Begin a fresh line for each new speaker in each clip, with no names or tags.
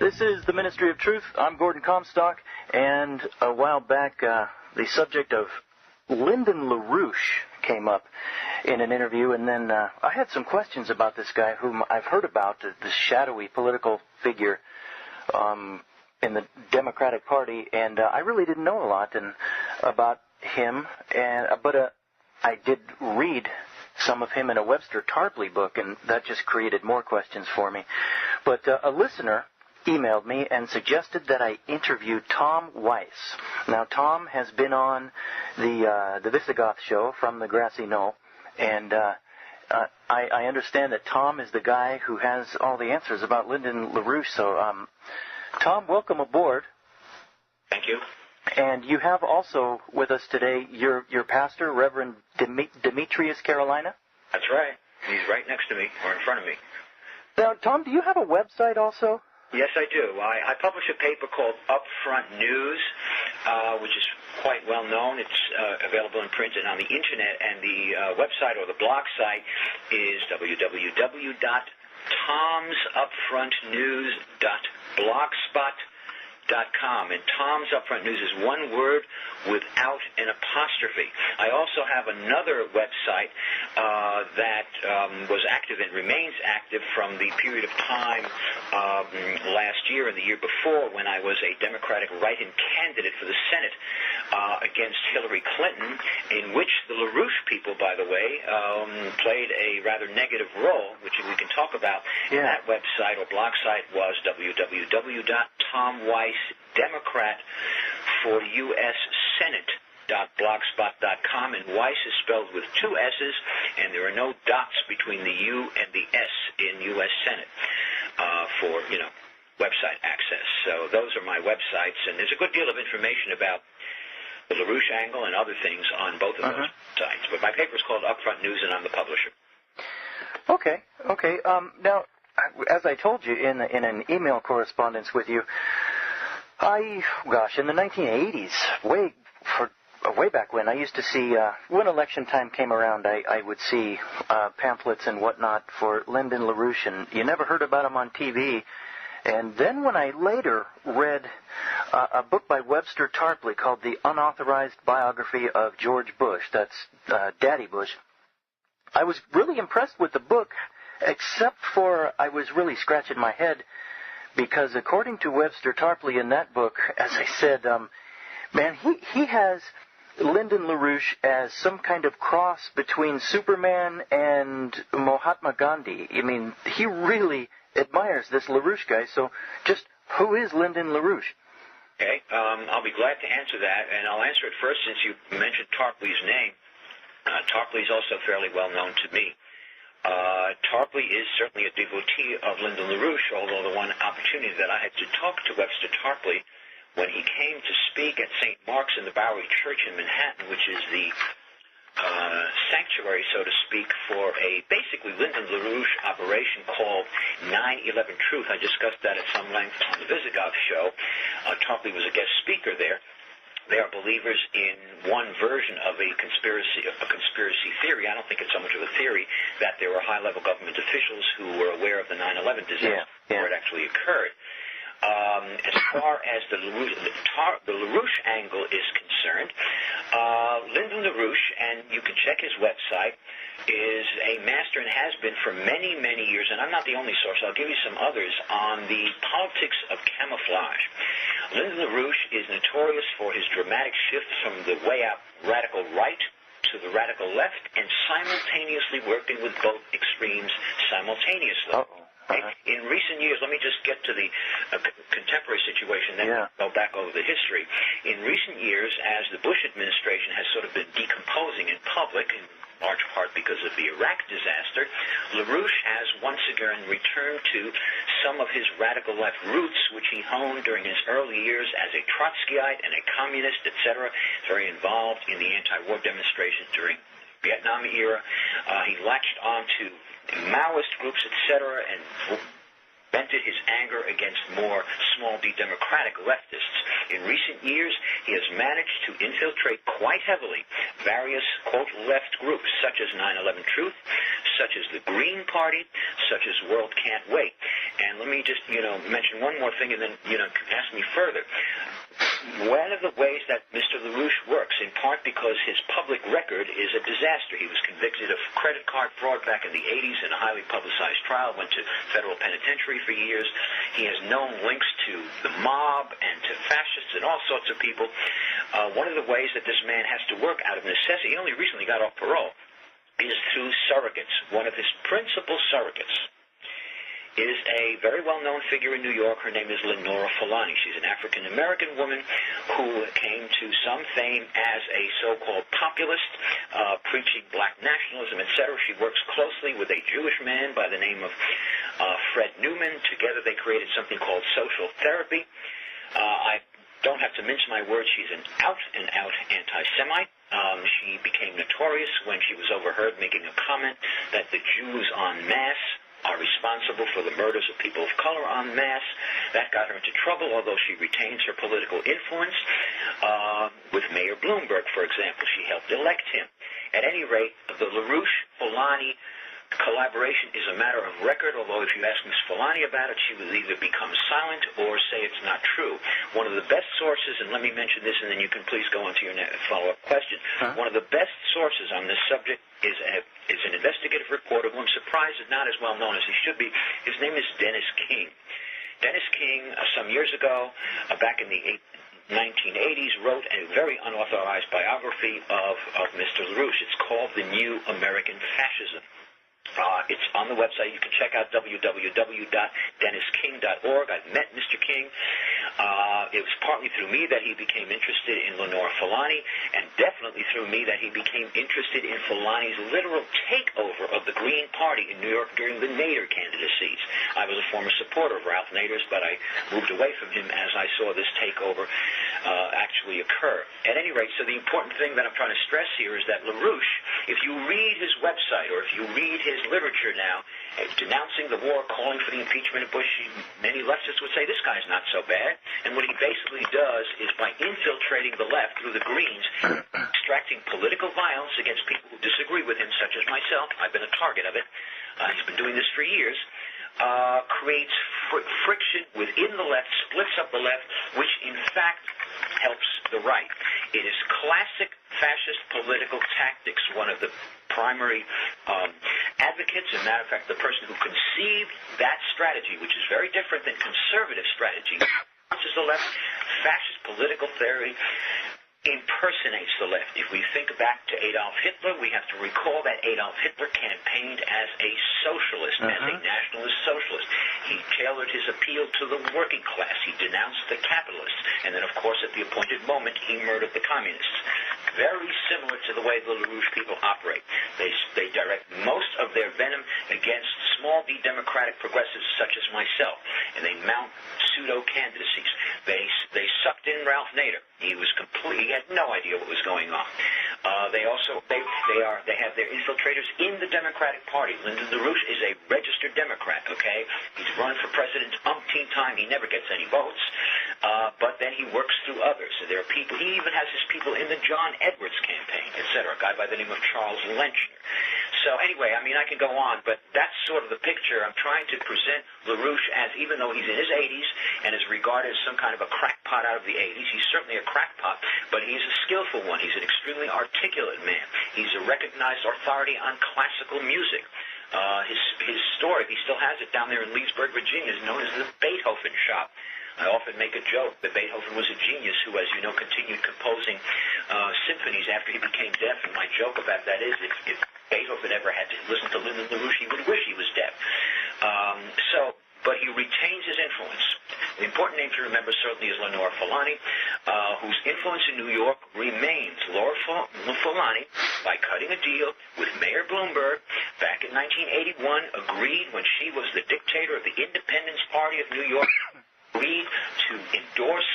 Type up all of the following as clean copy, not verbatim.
This is the Ministry of Truth. I'm Gordon Comstock, and a while back, the subject of Lyndon LaRouche came up in an interview, and then I had some questions about this guy whom I've heard about, this shadowy political figure in the Democratic Party, and I really didn't know a lot about him, but I did read some of him in a Webster Tarpley book, and that just created more questions for me. But a listener emailed me and suggested that I interview Tom Weiss. Now, Tom has been on the Visigoth show from the Grassy Knoll, and I understand that Tom is the guy who has all the answers about Lyndon LaRouche. So, Tom, welcome aboard.
Thank you.
And you have also with us today your pastor, Reverend Demetrius Carolina?
That's right. He's right next to me, or in front of me.
Now, Tom, do you have a website also?
Yes, I do. I publish a paper called Upfront News, which is quite well known. It's available in print and on the Internet, and the website or the blog site is www.tomsupfrontnews.blogspot.com, and Tom's Upfront News is one word without an apostrophe. I also have another website that was active and remains active from the period of time last year and the year before, when I was a Democratic write-in candidate for the Senate against Hillary Clinton, in which the LaRouche people, by the way, played a rather negative role, which we can talk about.
Yeah.
And that website or blog site was www.tomweissdemocrat4USSenate.blogspot.com, and Weiss is spelled with two S's, and there are no dots between the U and the S in U.S. Senate for, website access. So those are my websites, and there's a good deal of information about the LaRouche angle and other things on both of those sites. But my paper is called Upfront News, and I'm the publisher.
Okay. Now, as I told you in an email correspondence with you, in the 1980s, way back when, I used to see, when election time came around, I would see pamphlets and whatnot for Lyndon LaRouche, and you never heard about him on TV. And then when I later read a book by Webster Tarpley called The Unauthorized Biography of George Bush, that's Daddy Bush, I was really impressed with the book, except for I was really scratching my head, because according to Webster Tarpley in that book, as I said, he has Lyndon LaRouche as some kind of cross between Superman and Mahatma Gandhi. I mean, he really admires this LaRouche guy. So just who is Lyndon LaRouche?
Okay, I'll be glad to answer that, and I'll answer it first since you mentioned Tarpley's name. Tarpley is also fairly well known to me. Tarpley is certainly a devotee of Lyndon LaRouche, although the one opportunity that I had to talk to Webster Tarpley when he came to speak at St. Mark's in the Bowery Church in Manhattan, which is the sanctuary, so to speak, for a basically Lyndon LaRouche operation called 9/11 Truth. I discussed that at some length on the Visigoth show. Tarpley was a guest speaker there. They are believers in one version of a conspiracy theory. I don't think it's so much of a theory that there were high-level government officials who were aware of the 9/11 disaster before it actually occurred. As far as the LaRouche angle is concerned, Lyndon LaRouche, and you can check his website, is a master and has been for many, many years, and I'm not the only source, I'll give you some others, on the politics of camouflage. Lyndon LaRouche is notorious for his dramatic shifts from the way out radical right to the radical left, and simultaneously working with both extremes simultaneously. In recent years, let me just get to the contemporary situation, then go back over the history. In recent years, as the Bush administration has sort of been decomposing in public, in large part because of the Iraq disaster, LaRouche has once again returned to some of his radical left roots, which he honed during his early years as a Trotskyite and a communist, etc., very involved in the anti-war demonstrations during the Vietnam era. He latched on to Maoist groups, etc., and vented his anger against more small d democratic leftists. In recent years, he has managed to infiltrate quite heavily various, quote, left groups, such as 9/11 Truth, such as the Green Party, such as World Can't Wait. And let me just, mention one more thing and then, ask me further. One of the ways that Mr. LaRouche works, in part because his public record is a disaster. He was convicted of credit card fraud back in the 80s in a highly publicized trial, went to federal penitentiary for years. He has known links to the mob and to fascists and all sorts of people. One of the ways that this man has to work out of necessity, he only recently got off parole, is through surrogates. One of his principal surrogates is a very well-known figure in New York. Her name is Leonora Fulani. She's an African-American woman who came to some fame as a so-called populist, preaching black nationalism, etc. She works closely with a Jewish man by the name of Fred Newman. Together they created something called social therapy. I don't have to mince my words. She's an out-and-out anti-Semite. She became notorious when she was overheard making a comment that the Jews en masse are responsible for the murders of people of color en masse. That got her into trouble, although she retains her political influence. With Mayor Bloomberg, for example, she helped elect him. At any rate, the LaRouche-Fulani collaboration is a matter of record, although if you ask Ms. Fulani about it, she will either become silent or say it's not true. One of the best sources, and let me mention this and then you can please go on to your follow-up question. One of the best sources on this subject is an investigative reporter who I'm surprised is not as well known as he should be. His name is Dennis King. Dennis King, some years ago, back in the 1980s, wrote a very unauthorized biography of Mr. LaRouche. It's called The New American Fascism. It's on the website. You can check out www.dennisking.org. I've met Mr. King. It was partly through me that he became interested in Leonora Fulani, and definitely through me that he became interested in Fulani's literal takeover of the Green Party in New York during the Nader candidacies. I was a former supporter of Ralph Nader's, but I moved away from him as I saw this takeover actually occur. At any rate, so the important thing that I'm trying to stress here is that LaRouche, if you read his website or if you read his literature now, denouncing the war, calling for the impeachment of Bush, many leftists would say this guy's not so bad. And what he basically does is by infiltrating the left through the Greens, extracting political violence against people who disagree with him, such as myself. I've been a target of it. He's been doing this for years. Creates friction within the left, splits up the left, which in fact helps the right. It is classic fascist political tactics. One of the primary advocates, as a matter of fact, the person who conceived that strategy, which is very different than conservative strategy, which is the left, fascist political theory impersonates the left. If we think back to Adolf Hitler, we have to recall that Adolf Hitler campaigned as a socialist, as a nationalist socialist. He tailored his appeal to the working class. He denounced the capitalists. And then, of course, at the appointed moment, he murdered the communists. Very similar to the way the LaRouche people operate. They direct most of their venom against small d democratic progressives such as myself, and they mount pseudo-candidacies. They sucked in Ralph Nader. He had no idea what was going on. They have their infiltrators in the Democratic Party. Lyndon LaRouche is a registered Democrat, okay? He's run for president umpteen time. He never gets any votes. But then he works through others. So there are people, he even has his people in the John Edwards campaign, etc., a guy by the name of Charles Lenchner. So anyway, I mean, I can go on, but that's sort of the picture. I'm trying to present LaRouche as, even though he's in his 80s and is regarded as some kind of a crackpot out of the 80s, he's certainly a crackpot, but he's a skillful one. He's an extremely articulate man. He's a recognized authority on classical music. His store, if he still has it down there in Leesburg, Virginia, is known as the Beethoven Shop. I often make a joke that Beethoven was a genius who, as you know, continued composing symphonies after he became deaf, and my joke about that is if Beethoven ever had to listen to Lyndon LaRouche, he would wish he was deaf. But he retains his influence. The important name to remember certainly is Leonora Fulani, whose influence in New York remains. Laura Fulani, by cutting a deal with Mayor Bloomberg back in 1981, agreed when she was the dictator of the Independence Party of New York, agreed to endorse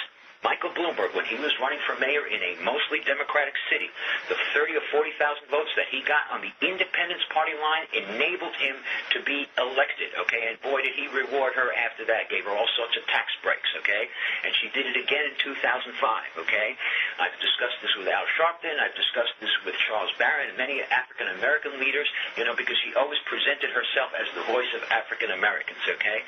Michael Bloomberg when he was running for mayor in a mostly Democratic city. The 30 or 40,000 votes that he got on the Independence Party line enabled him to be elected, okay? And boy, did he reward her after that, gave her all sorts of tax breaks, okay? And she did it again in 2005, okay? I've discussed this with Al Sharpton. I've discussed this with Charles Barron and many African-American leaders, because she always presented herself as the voice of African-Americans, okay?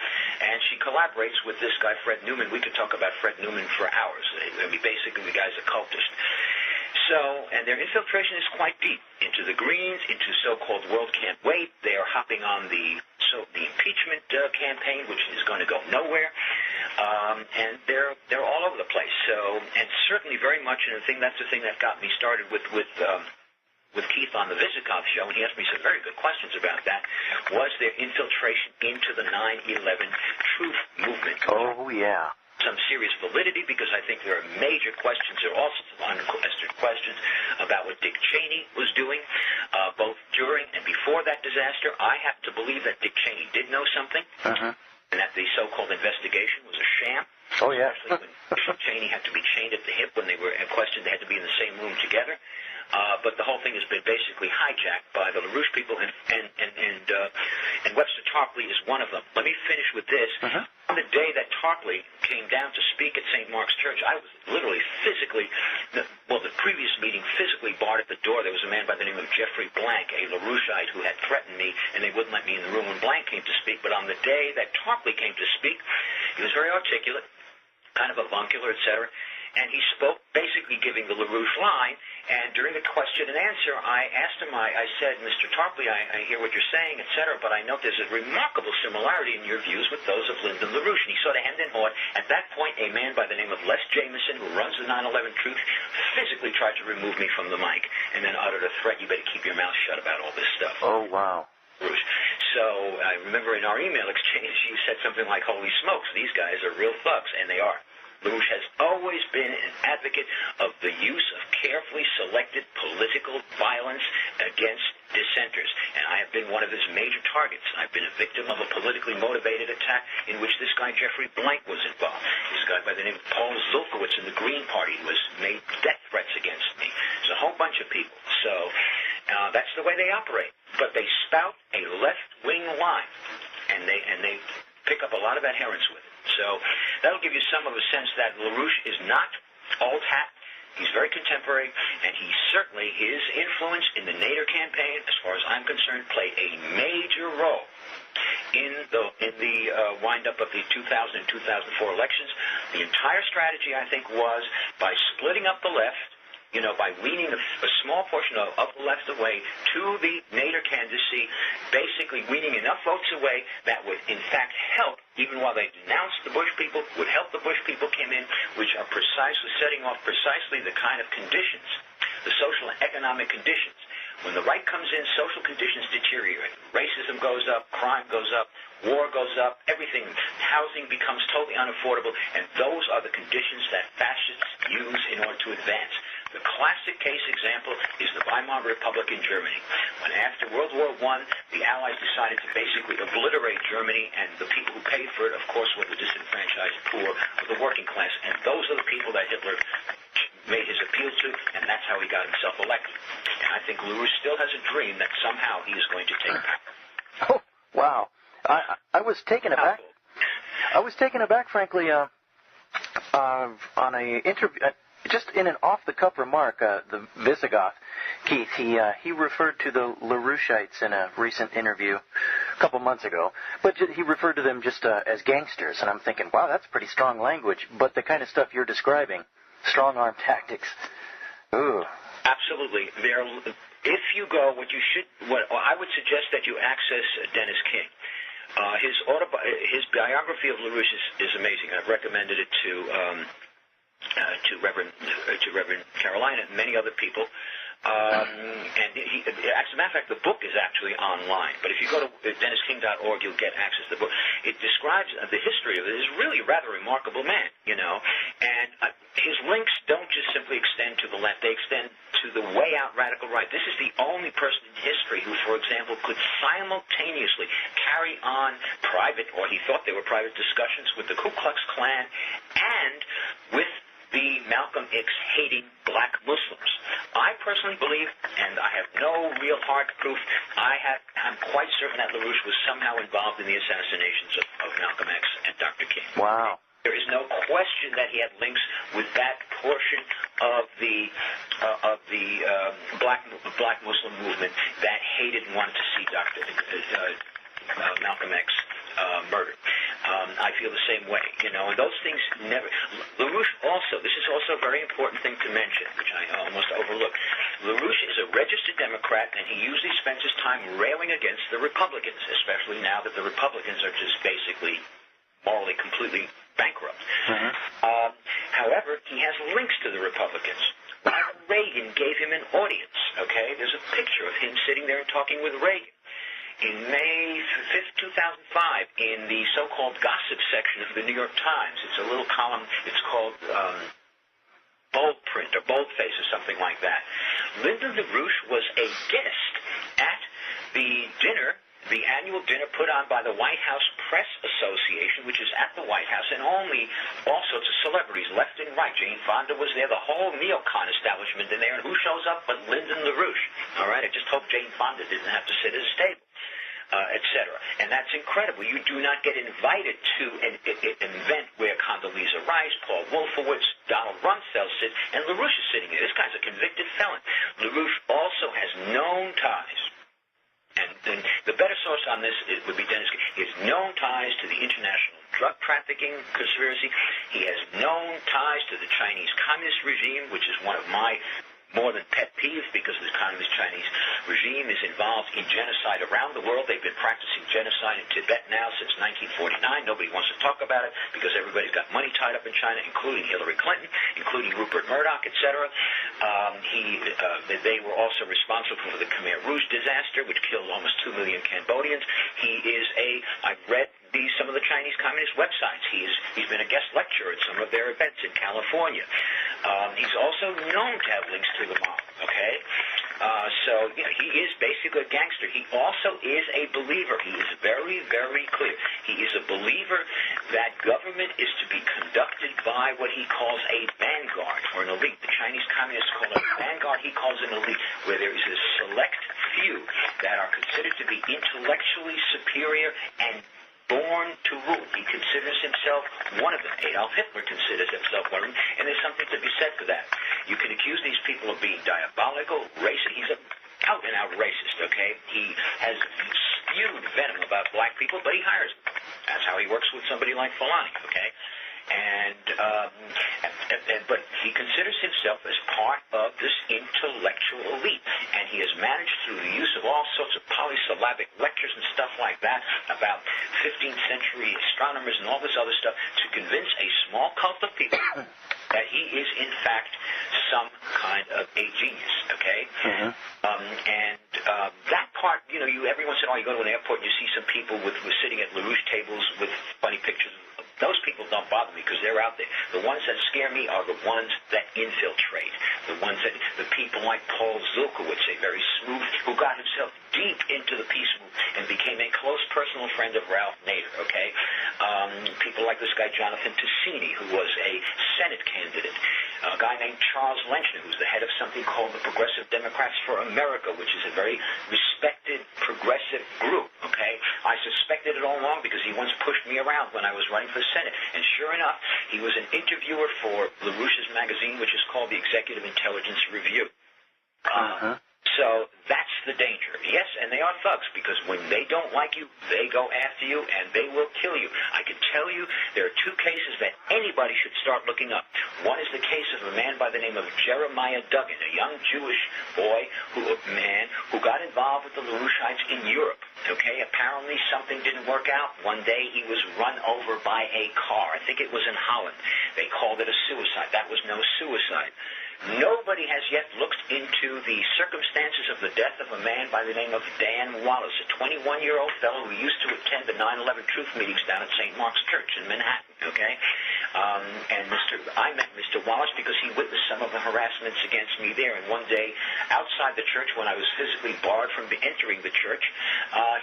And she collaborates with this guy, Fred Newman. We could talk about Fred Newman for hours. I mean, basically, the guy's a cultist. And their infiltration is quite deep into the Greens, into so-called World Can't Wait. They are hopping on the impeachment campaign, which is going to go nowhere, and they're all over the place. So, and certainly very much, and that's the thing that got me started with Keith on the Vizikov show, and he asked me some very good questions about that. Was there infiltration into the 9/11 truth movement?
Oh yeah.
Some serious validity, because I think there are major questions. There are also unanswered questions about what Dick Cheney was doing, both during and before that disaster. I happen to believe that Dick Cheney did know something, and that the so-called investigation was a sham.
Oh, yeah.
Especially when Cheney had to be chained at the hip when they were questioned. They had to be in the same room together. But the whole thing has been basically hijacked by the LaRouche people, and Webster Tarpley is one of them. Let me finish with this. On the day that Tarpley came down to speak at St. Mark's Church, I was literally the previous meeting physically barred at the door. There was a man by the name of Jeffrey Blank, a LaRoucheite, who had threatened me, and they wouldn't let me in the room when Blank came to speak. But on the day that Tarpley came to speak, he was very articulate, kind of avuncular, etc., and he spoke basically giving the LaRouche line. And during the question and answer, I asked him, I said, Mr. Tarpley, I hear what you're saying, etc., but I note there's a remarkable similarity in your views with those of Lyndon LaRouche. And he sort of hemmed and hawed. At that point, a man by the name of Les Jameson, who runs the 9/11 Truth, physically tried to remove me from the mic and then uttered a threat, you better keep your mouth shut about all this stuff.
Oh, wow.
So I remember in our email exchange, you said something like, holy smokes, these guys are real thugs, and they are. LaRouche has always been an advocate of the use of carefully selected political violence against dissenters, and I have been one of his major targets. I've been a victim of a politically motivated attack in which this guy Jeffrey Blank was involved. This guy by the name of Paul Zulkowitz in the Green Party was made death threats against me. There's a whole bunch of people. So that's the way they operate. But they spout a left-wing line, and they pick up a lot of adherents with it. So that'll give you some of a sense that LaRouche is not old hat. He's very contemporary, and he certainly, his influence in the Nader campaign, as far as I'm concerned, played a major role in the wind-up of the 2000 and 2004 elections. The entire strategy, I think, was by splitting up the left, by leaning a small portion of the left away to the Nader candidacy, basically weaning enough votes away that would, in fact, help, even while they denounced the Bush people, would help the Bush people come in, which are setting off precisely the kind of conditions, the social and economic conditions. When the right comes in, social conditions deteriorate. Racism goes up, crime goes up, war goes up, everything, housing becomes totally unaffordable, and those are the conditions that fascists use in order to advance. The classic case example is the Weimar Republic in Germany. When after World War I, the Allies decided to basically obliterate Germany, and the people who paid for it, of course, were the disenfranchised poor of the working class. And those are the people that Hitler made his appeal to, and that's how he got himself elected. And I think LaRouche still has a dream that somehow he is going to take power.
Oh, wow. I was taken aback. I was taken aback, frankly, on a interview. Just in an off-the-cuff remark, the Visigoth, Keith, he referred to the LaRoucheites in a recent interview a couple months ago, but he referred to them just as gangsters, and I'm thinking, wow, that's pretty strong language, but the kind of stuff you're describing, strong-arm tactics, ooh.
Absolutely. If you go, I would suggest that you access Dennis King. His biography of LaRouche is amazing. I've recommended it to Reverend Carolina and many other people. And as a matter of fact, the book is actually online. But if you go to DennisKing.org, you'll get access to the book. It describes the history of it. He's really a rather remarkable man, And his links don't just simply extend to the left. They extend to the way-out radical right. This is the only person in history who, for example, could simultaneously carry on private, or he thought they were private, discussions with the Ku Klux Klan and with the Malcolm X hating black Muslims. I personally believe, and I have no real hard proof, I'm quite certain that LaRouche was somehow involved in the assassinations of Malcolm X and Dr. King.
Wow.
There is no question that he had links with that portion of the black Muslim movement that hated and wanted to see Malcolm X murdered. I feel the same way, and those things never. LaRouche also, this is also a very important thing to mention, which I almost overlooked. LaRouche is a registered Democrat, and he usually spends his time railing against the Republicans, especially now that the Republicans are just basically morally completely bankrupt. However, he has links to the Republicans. Ronald Reagan gave him an audience, okay? There's a picture of him sitting there and talking with Reagan. In May 5th, 2005, in the so-called gossip section of the New York Times, it's a little column, it's called Bold Print or Boldface or something like that. Lyndon LaRouche was a guest at the dinner, the annual dinner put on by the White House Press Association, which is at the White House, and only all sorts of celebrities, left and right. Jane Fonda was there, the whole neocon establishment in there, and who shows up but Lyndon LaRouche? All right, I just hope Jane Fonda didn't have to sit at his table. Etc. And that's incredible. You do not get invited to an event where Condoleezza Rice, Paul Wolfowitz, Donald Rumsfeld sit, and LaRouche is sitting there. This guy's a convicted felon. LaRouche also has known ties, and the better source on this would be Dennis. He has known ties to the international drug trafficking conspiracy. He has known ties to the Chinese Communist regime, which is one of my more than pet peeves, because the Communist Chinese regime is involved in genocide around the world. They've been practicing genocide in Tibet now since 1949. Nobody wants to talk about it because everybody's got money tied up in China, including Hillary Clinton, including Rupert Murdoch, etc. They were also responsible for the Khmer Rouge disaster, which killed almost 2 million Cambodians. He is I've read some of the Chinese Communist websites. He's been a guest lecturer at some of their events in California. He's also known to have links to the mob, okay? So he is basically a gangster. He also is a believer. He is very, very clear. He is a believer that government is to be conducted by what he calls a vanguard, or an elite. The Chinese Communists call it a vanguard. He calls it an elite, where there is a select few that are considered to be intellectually superior and born to rule. He considers himself one of them. Adolf Hitler considers himself one of them, and there's something to be said for that. You can accuse these people of being diabolical, racist. He's an out-and-out racist, okay? He has spewed venom about black people, but he hires them. That's how he works with somebody like Fulani, okay? But he considers himself as part of this intellectual elite, and he has managed through the use of all sorts of polysyllabic lectures and stuff like that about 15th century astronomers and all this other stuff to convince a small cult of people that he is in fact some kind of a genius, okay? That part, you every once in a while you go to an airport and you see some people with sitting at LaRouche tables with funny pictures. Those people don't bother me because they're out there. The ones that scare me are the ones that infiltrate. The people like Paul Zilkowitz, a very smooth, who got himself deep into the peace movement and became a close personal friend of Ralph Nader, okay? People like this guy Jonathan Ticini, who was a Senate candidate. A guy named Charles Lenchner, who's the head of something called the Progressive Democrats for America, which is a very respected progressive group, okay? I suspected it all along because he once pushed me around when I was running for Senate. And sure enough, he was an interviewer for LaRouche's magazine, which is called the Executive Intelligence Review. So that's the danger. Yes, and they are thugs, because when they don't like you, they go after you, and they will kill you. I can tell you there are two cases that anybody should start looking up. One is the case of a man by the name of Jeremiah Duggan, a young Jewish boy who got involved with the LaRoucheites in Europe. Okay, apparently something didn't work out. One day he was run over by a car. I think it was in Holland. They called it a suicide. That was no suicide. Nobody has yet looked into the circumstances of the death of a man by the name of Dan Wallace, a 21-year-old fellow who used to attend the 9/11 Truth meetings down at St. Mark's Church in Manhattan, okay? And I met Mr. Wallace because he witnessed some of the harassments against me there. And one day, outside the church, when I was physically barred from entering the church,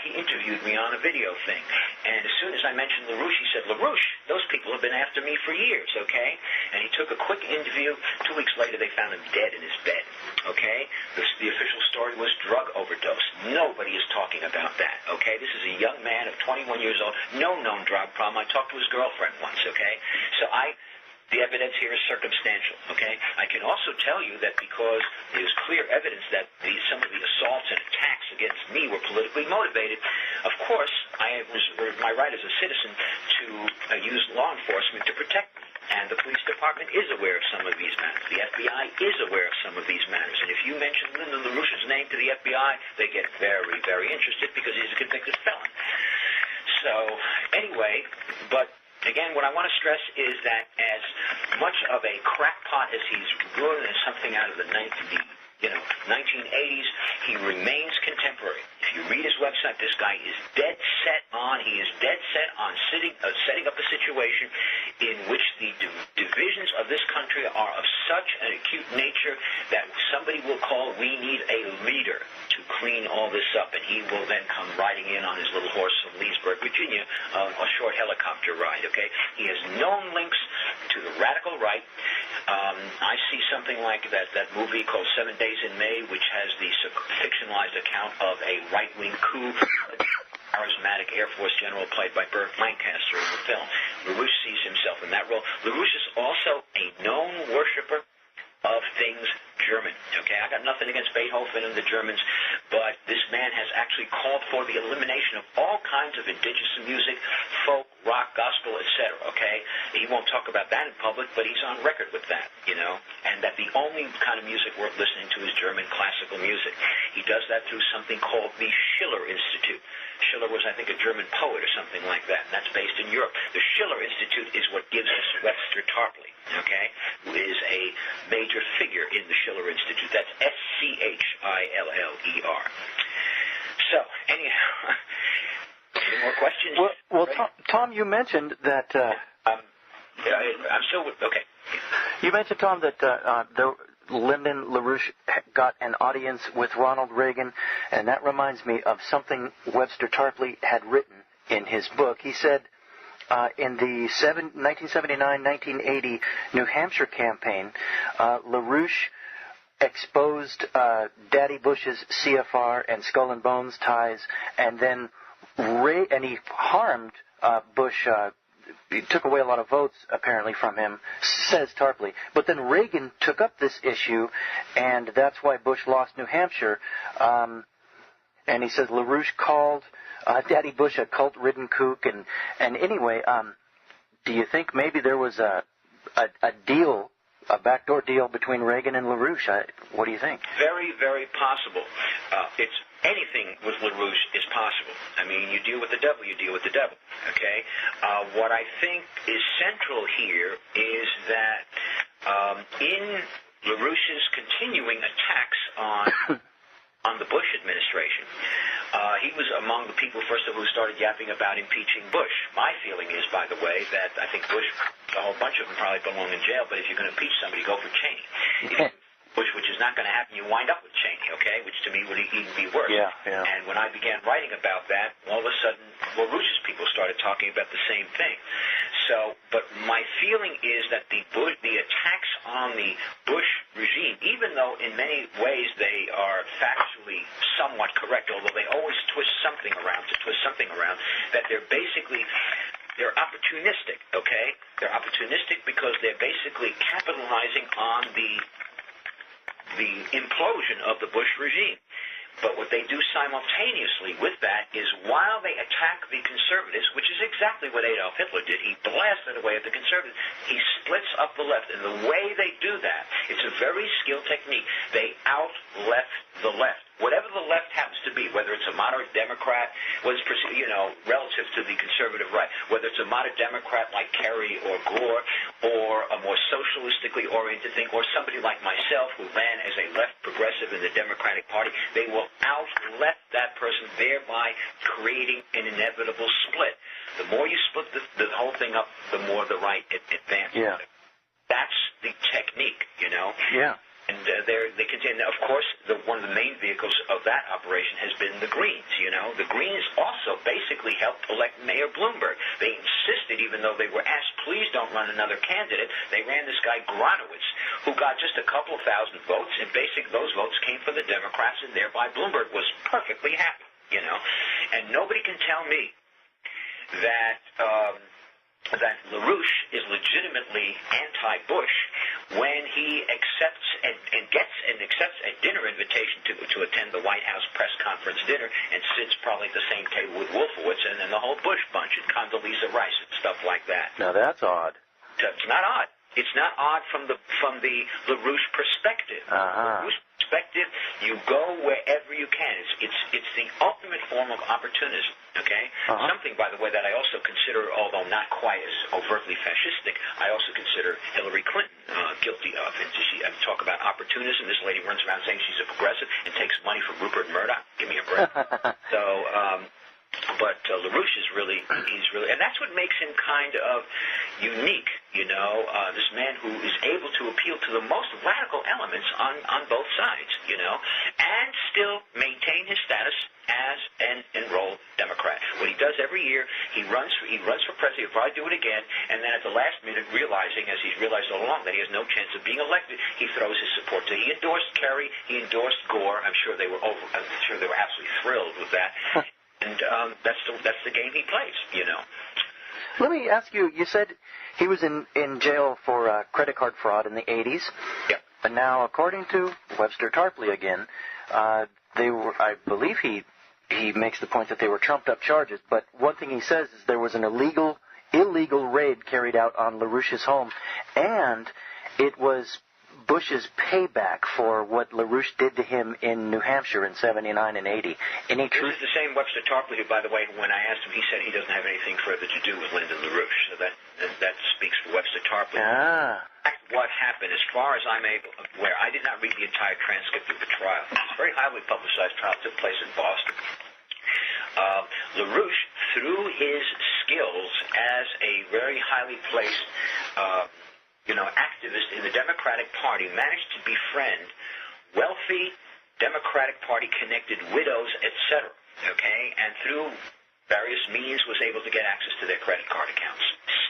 he interviewed me on a video thing. And as soon as I mentioned LaRouche, he said, "LaRouche, those people have been after me for years, okay?" And he took a quick interview. 2 weeks later, they found him dead in his bed, okay? The official story was drug overdose. Nobody is talking about that, okay? This is a young man of 21 years old, no known drug problem. I talked to his girlfriend once, okay? So The evidence here is circumstantial, okay? I can also tell you that because there's clear evidence that some of the assaults and attacks against me were politically motivated, of course, I reserve my right as a citizen to use law enforcement to protect me. And the police department is aware of some of these matters. The FBI is aware of some of these matters. And if you mention Lyndon LaRouche's name to the FBI, they get very, very interested because he's a convicted felon. So, anyway, but again, what I want to stress is that as much of a crackpot as he's ruined something out of the 1980s, he remains contemporary. If you read his website, this guy is dead set on setting up a situation in which the divisions of this country are of such an acute nature that somebody will call, we need a leader to clean all this up, and he will then come riding in on his little horse from Leesburg, Virginia, a short helicopter ride, okay? He has known links to the radical right. I see something like that movie called 7 Days in May, which has the fictionalized account of a right-wing coup, charismatic Air Force general played by Burt Lancaster in the film. LaRouche sees himself in that role. LaRouche is also a known worshiper of things German. Okay, I got nothing against Beethoven and the Germans, but this man has actually called for the elimination of all kinds of indigenous music, folk, rock, gospel, etc. Okay, he won't talk about that in public, but he's on record with that, and that the only kind of music worth listening to is German classical music. He does that through something called the Schiller Institute. Schiller was, I think, a German poet or something like that, and that's based in Europe. The Schiller Institute is what gives us Webster Tarpley, okay, who is a major figure in the Schiller Institute. That's Schiller. So, anyhow, any more questions?
Well, Tom, you mentioned that...
I'm still... Okay.
You mentioned, Tom, that Lyndon LaRouche got an audience with Ronald Reagan, and that reminds me of something Webster Tarpley had written in his book. He said in the 1979-1980 New Hampshire campaign, LaRouche exposed Daddy Bush's CFR and Skull and Bones ties, and then and he harmed Bush. He took away a lot of votes, apparently, from him, says Tarpley. But then Reagan took up this issue, and that's why Bush lost New Hampshire. And he says LaRouche called Daddy Bush a cult-ridden kook. And anyway, do you think maybe there was a deal, a backdoor deal between Reagan and LaRouche? What do you think?
Very, very possible. Anything with LaRouche is possible. I mean, you deal with the devil, you deal with the devil, okay? What I think is central here is that in LaRouche's continuing attacks on the Bush administration, he was among the people, first of all, who started yapping about impeaching Bush. My feeling is, by the way, that I think Bush, a whole bunch of them probably belong in jail, but if you're going to impeach somebody, go for Cheney. Bush, which is not going to happen, you wind up with Cheney, okay, which to me would even be worse.
Yeah.
And when I began writing about that, all of a sudden, LaRouche's people started talking about the same thing. So, but my feeling is that the attacks on the Bush regime, even though in many ways they are factually somewhat correct, although they always twist something around, that they're opportunistic, okay? They're opportunistic because they're basically capitalizing on the implosion of the Bush regime. But what they do simultaneously with that is while they attack the conservatives, which is exactly what Adolf Hitler did, he blasted away at the conservatives. He splits up the left. And the way they do that, it's a very skilled technique. They out-left the left. Whatever the left happens to be, whether it's a moderate Democrat, relative to the conservative right, whether it's a moderate Democrat like Kerry or Gore, or a more socialistically oriented thing, or somebody like myself who ran as a left progressive in the Democratic Party, they will out-left that person, thereby creating an inevitable split. The more you split the whole thing up, the more the right advances.
Yeah.
That's the technique,
Yeah.
And they contain, of course, one of the main vehicles of that operation has been the Greens. The Greens also basically helped elect Mayor Bloomberg. They insisted, even though they were asked, please don't run another candidate, they ran this guy Gronowitz, who got just a couple of thousand votes, and basically those votes came for the Democrats, and thereby Bloomberg was perfectly happy, And nobody can tell me that that LaRouche is legitimately anti-Bush when he accepts a dinner invitation to attend the White House press conference dinner and sits probably at the same table with Wolfowitz and then the whole Bush bunch and Condoleezza Rice and stuff like that.
Now that's odd.
It's not odd. It's not odd from the LaRouche perspective. LaRouche perspective, you go wherever you can. It's the ultimate form of opportunism. Okay? Something, by the way, that I also consider, although not quite as overtly fascistic, I also consider Hillary Clinton guilty of. And talk about opportunism. This lady runs around saying she's a progressive and takes money from Rupert Murdoch. Give me a break. But LaRouche is really, and that's what makes him kind of unique, this man who is able to appeal to the most radical elements on both sides, and still maintain his status as an enrolled Democrat. What he does every year, he runs for president, he'll probably do it again, and then at the last minute, realizing, as he's realized all along, that he has no chance of being elected, he throws his support to. He endorsed Kerry, he endorsed Gore. I'm sure they were absolutely thrilled with that. And that's the game he plays,
Let me ask you, you said he was in jail for credit card fraud in the 80s.
Yep.
And now, according to Webster Tarpley again, they were, I believe he makes the point that they were trumped-up charges, but one thing he says is there was an illegal raid carried out on LaRouche's home, and it was Bush's payback for what LaRouche did to him in New Hampshire in 79 and 80. Any truth?
This is the same Webster Tarpley who, by the way, when I asked him, he said he doesn't have anything further to do with Lyndon LaRouche. So that speaks for Webster Tarpley. What happened, as far as I'm aware, I did not read the entire transcript of the trial. It was a very highly publicized trial. It took place in Boston. LaRouche, through his skills as a very highly placed activist in the Democratic Party, managed to befriend wealthy Democratic Party connected widows, etc. Okay, and through various means was able to get access to their credit card accounts.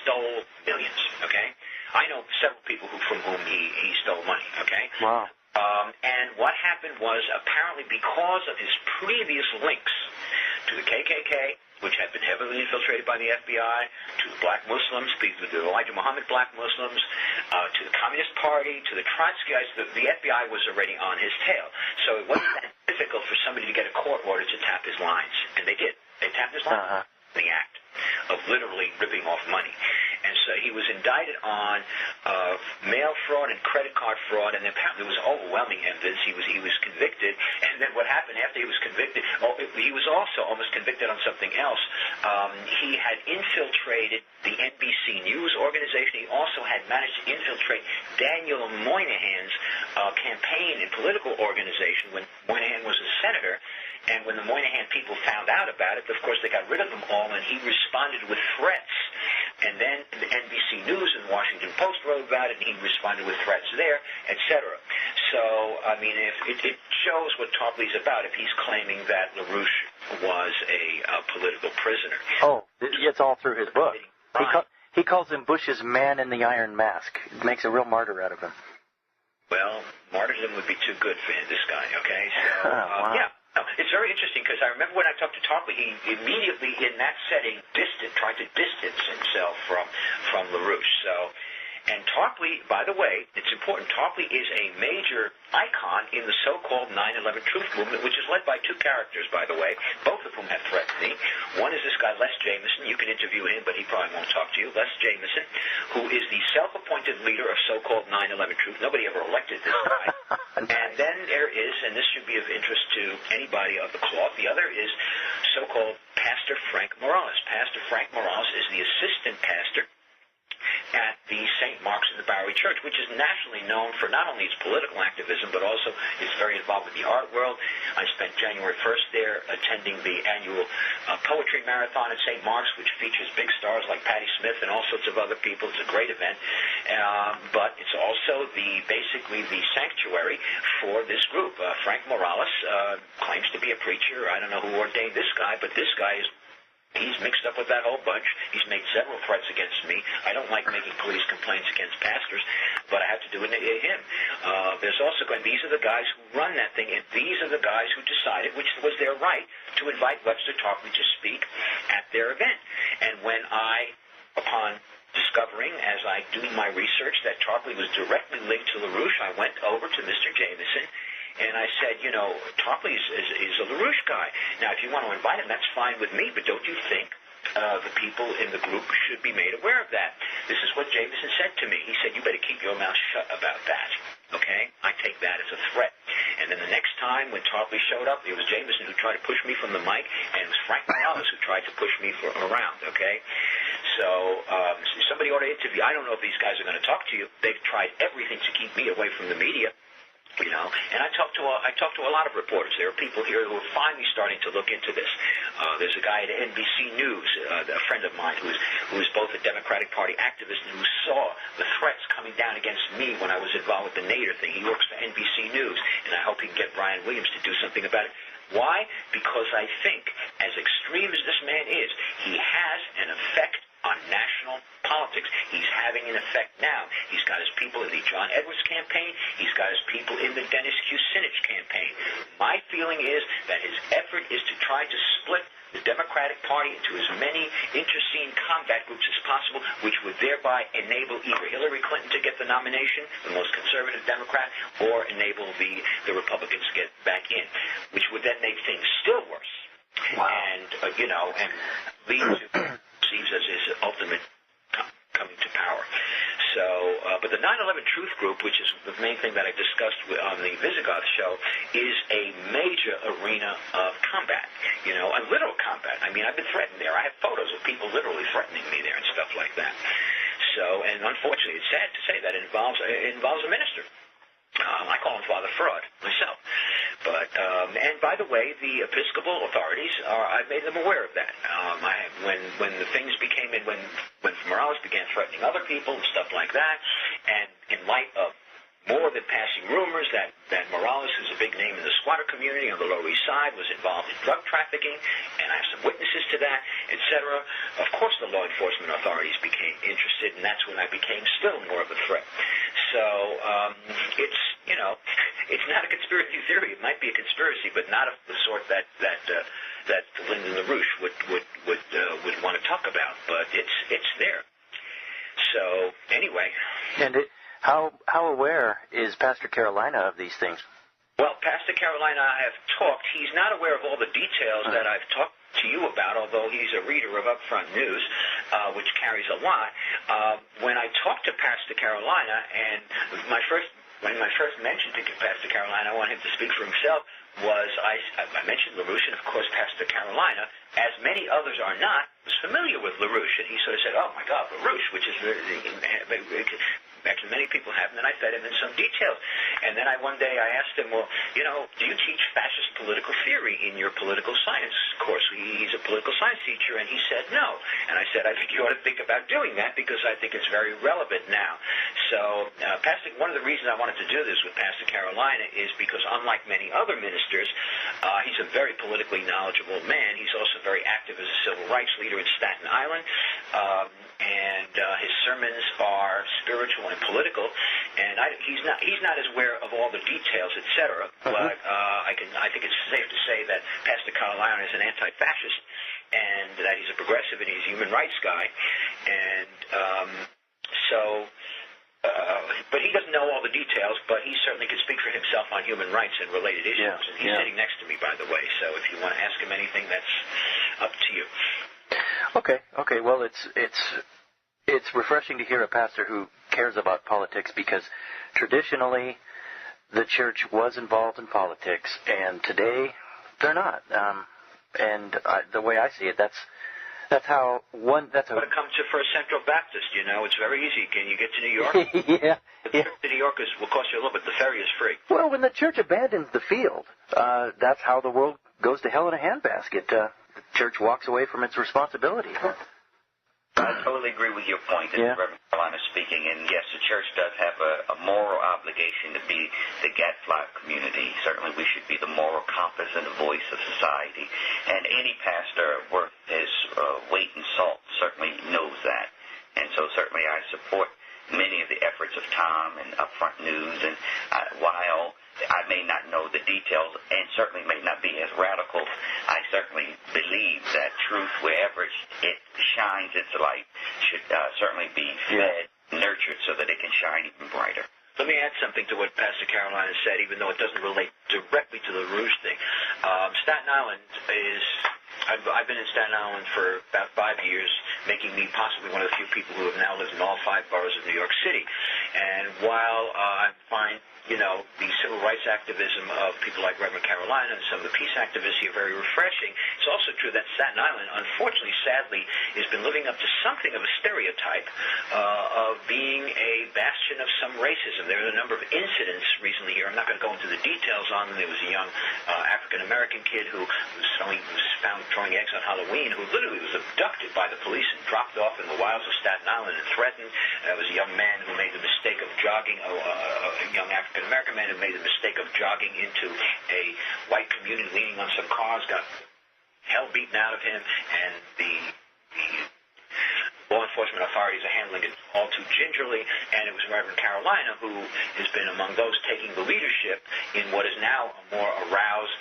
Stole millions. Okay, I know several people from whom he stole money. Okay.
Wow.
And what happened was, apparently because of his previous links to the KKK, which had been heavily infiltrated by the FBI, to the black Muslims, the Elijah Muhammad black Muslims, to the Communist Party, to the Trotskyites, the FBI was already on his tail. So it wasn't that difficult for somebody to get a court order to tap his lines. And they did. They tapped his lines. The act of literally ripping off money. And so he was indicted on mail fraud and credit card fraud, and apparently there was overwhelming evidence. He was convicted, and then what happened after he was convicted, he was also almost convicted on something else. He had infiltrated the NBC News organization. He also had managed to infiltrate Daniel Moynihan's campaign and political organization when Moynihan was a senator. And when the Moynihan people found out about it, of course, they got rid of them all, and he responded with threats. And then the NBC News and the Washington Post wrote about it, and he responded with threats there, etc. So, I mean, it shows what Tarpley's about if he's claiming that LaRouche was a political prisoner.
Oh, it's all through his book. He calls him Bush's man in the iron mask. It makes a real martyr out of him.
Well, martyrdom would be too good for this guy, okay? So,
wow.
Yeah. No, it's very interesting because I remember when I talked to Tarpley, he immediately in that setting tried to distance himself from LaRouche. So, and Tarpley, by the way, it's important, Tarpley is a major icon in the so-called 9/11 Truth Movement, which is led by two characters, by the way, both of whom have threatened me. One is this guy, Les Jameson. You can interview him, but he probably won't talk to you. Les Jameson, who is the self-appointed leader of so-called 9/11 Truth. Nobody ever elected this guy. And then there is, and this should be of interest to anybody of the cloth, the other is so-called Pastor Frank Morales. Pastor Frank Morales is the assistant pastor at the St. Mark's in the Bowery Church, which is nationally known for not only its political activism, but also is very involved with the art world. I spent January 1st there attending the annual poetry marathon at St. Mark's, which features big stars like Patti Smith and all sorts of other people. It's a great event. But it's also basically the sanctuary for this group. Frank Morales claims to be a preacher. I don't know who ordained this guy, but this guy he's mixed up with that whole bunch. He's made several threats against me. I don't like making police complaints against pastors, but I have to do it to him. There's also these are the guys who run that thing, and these are the guys who decided, which was their right, to invite Webster Tarpley to speak at their event. And when upon discovering, as I do my research, that Tarpley was directly linked to LaRouche, I went over to Mr. Jameson, and I said, Tarpley is a LaRouche guy. Now, if you want to invite him, that's fine with me, but don't you think the people in the group should be made aware of that? This is what Jameson said to me. He said, you better keep your mouth shut about that. Okay? I take that as a threat. And then the next time when Tarpley showed up, it was Jameson who tried to push me from the mic, and it was Frank Morales who tried to push me around, okay? So somebody ought to interview. I don't know if these guys are going to talk to you. They've tried everything to keep me away from the media. And I talked to a lot of reporters. There are people here who are finally starting to look into this. There's a guy at NBC News, a friend of mine, who is both a Democratic Party activist and who saw the threats coming down against me when I was involved with the Nader thing. He works for NBC News, and I hope he can get Brian Williams to do something about it. Why? Because I think, as extreme as this man is, he has an effect on national politics. He's having an effect now. He's got his people in the John Edwards campaign. He's got his people in the Dennis Kucinich campaign. My feeling is that his effort is to try to split the Democratic Party into as many internecine combat groups as possible, which would thereby enable either Hillary Clinton to get the nomination, the most conservative Democrat, or enable the Republicans to get back in, which would then make things still worse. Wow. And, and lead to sees as his ultimate coming to power. So, but the 9/11 Truth Group, which is the main thing that I discussed on the Visigoth show, is a major arena of combat. A literal combat. I mean, I've been threatened there. I have photos of people literally threatening me there and stuff like that. So, and unfortunately, it's sad to say that it involves a minister. I call him Father Fraud myself. But, and by the way, the Episcopal authorities I've made them aware of that. When the things became, when Morales began threatening other people and stuff like that, and in light of more than passing rumors that Morales, who's a big name in the squatter community on the Lower East Side, was involved in drug trafficking, and I have some witnesses to that, etc. Of course the law enforcement authorities became interested, and that's when I became still more of a threat. So it's not a conspiracy theory. It might be a conspiracy, but not of the sort that Lyndon LaRouche would want to talk about. But it's there. So anyway.
And how aware is Pastor Carolina of these things?
Well, Pastor Carolina, I have talked. He's not aware of all the details that I've talked to you about, although he's a reader of Upfront News, which carries a lot. When I talked to Pastor Carolina, and when my first mention to Pastor Carolina, I want him to speak for himself, was I mentioned LaRouche, and of course Pastor Carolina, as many others are not, was familiar with LaRouche, and he sort of said, oh my God, LaRouche, which is actually many people have, and then I fed him in some details. And then one day I asked him, well, do you teach fascist political theory in your political science course? He's a political science teacher, and he said no. And I said, I think you ought to think about doing that because I think it's very relevant now. So one of the reasons I wanted to do this with Pastor Carolina is because unlike many other ministers, he's a very politically knowledgeable man. He's also very active as a civil rights leader in Staten Island. And his sermons are spiritual and political, and he's not as aware of all the details, etc. But I think it's safe to say that Pastor Carolina is an anti-fascist, and that he's a progressive and he's a human rights guy, and but he doesn't know all the details, but he certainly can speak for himself on human rights and related issues. Yeah. And he's sitting next to me, by the way. So if you want to ask him anything, that's up to you.
Okay. Well, it's refreshing to hear a pastor who cares about politics, because traditionally the church was involved in politics, and today they're not. The way I see it, that's how one. That's
when it comes to First Central Baptist, it's very easy. Can you get to New York?
Yeah.
The trip to New York will cost you a little bit. The ferry is free.
Well, when the church abandons the field, that's how the world goes to hell in a handbasket. The church walks away from its responsibility.
I totally agree with your point, that Reverend Carolina speaking, and yes, the church does have a moral obligation to be the gadfly community. Certainly we should be the moral compass and the voice of society, and any pastor worth his weight in salt certainly knows that, and so certainly I support many of the efforts of time and upfront news. And while I may not know the details and certainly may not be as radical, I certainly believe that truth, wherever it shines its light, should certainly be fed, nurtured, so that it can shine even brighter.
Let me add something to what Pastor Carolina said, even though it doesn't relate directly to the LaRouche thing. Staten Island is... I've been in Staten Island for about 5 years, making me possibly one of the few people who have now lived in all 5 boroughs of New York City. And while I find, the civil rights activism of people like Reverend Carolina and some of the peace activists here very refreshing, it's also true that Staten Island, unfortunately, sadly, has been living up to something of a stereotype of being a bastion of some racism. There are a number of incidents recently here. I'm not going to go into the details on them. There was a young African-American kid who was found throwing eggs on Halloween, who literally was abducted by the police and dropped off in the wilds of Staten Island and threatened. There was a young man who made the mistake of jogging, a young African-American man who made the mistake of jogging into a white community, leaning on some cars, got hell beaten out of him, and the law enforcement authorities are handling it all too gingerly, and it was Reverend Carolina who has been among those taking the leadership in what is now a more aroused,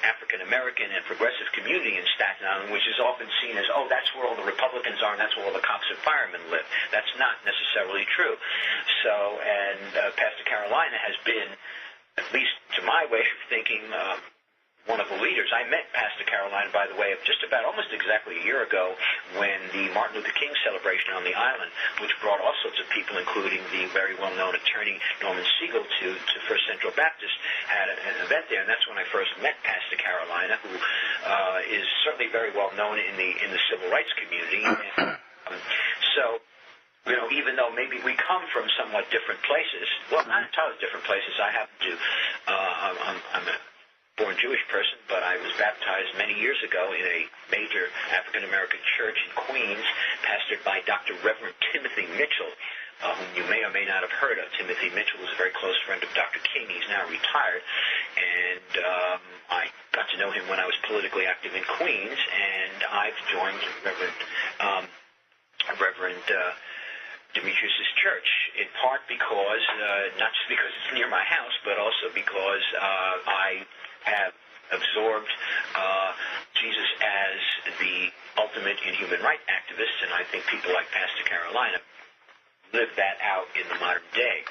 African-American and progressive community in Staten Island, which is often seen as, that's where all the Republicans are and that's where all the cops and firemen live. That's not necessarily true. So, and Pastor Carolina has been, at least to my way of thinking, one of the leaders. I met Pastor Carolina, by the way, just about almost exactly a year ago when the Martin Luther King celebration on the island, which brought all sorts of people, including the very well-known attorney Norman Siegel to First Central Baptist, had an event there, and that's when I first met Pastor Carolina, who is certainly very well known in the civil rights community. And, so, even though maybe we come from somewhat different places, well, not entirely different places. I happen to, I'm a born Jewish person, but I was baptized many years ago in a major African-American church in Queens, pastored by Dr. Reverend Timothy Mitchell, whom you may or may not have heard of. Timothy Mitchell was a very close friend of Dr. King. He's now retired, and I got to know him when I was politically active in Queens, and I've joined Reverend Demetrius's church, in part because, not just because it's near my house, but also because I have absorbed Jesus as the ultimate in human rights activist, and I think people like Pastor Carolina live that out in the modern day.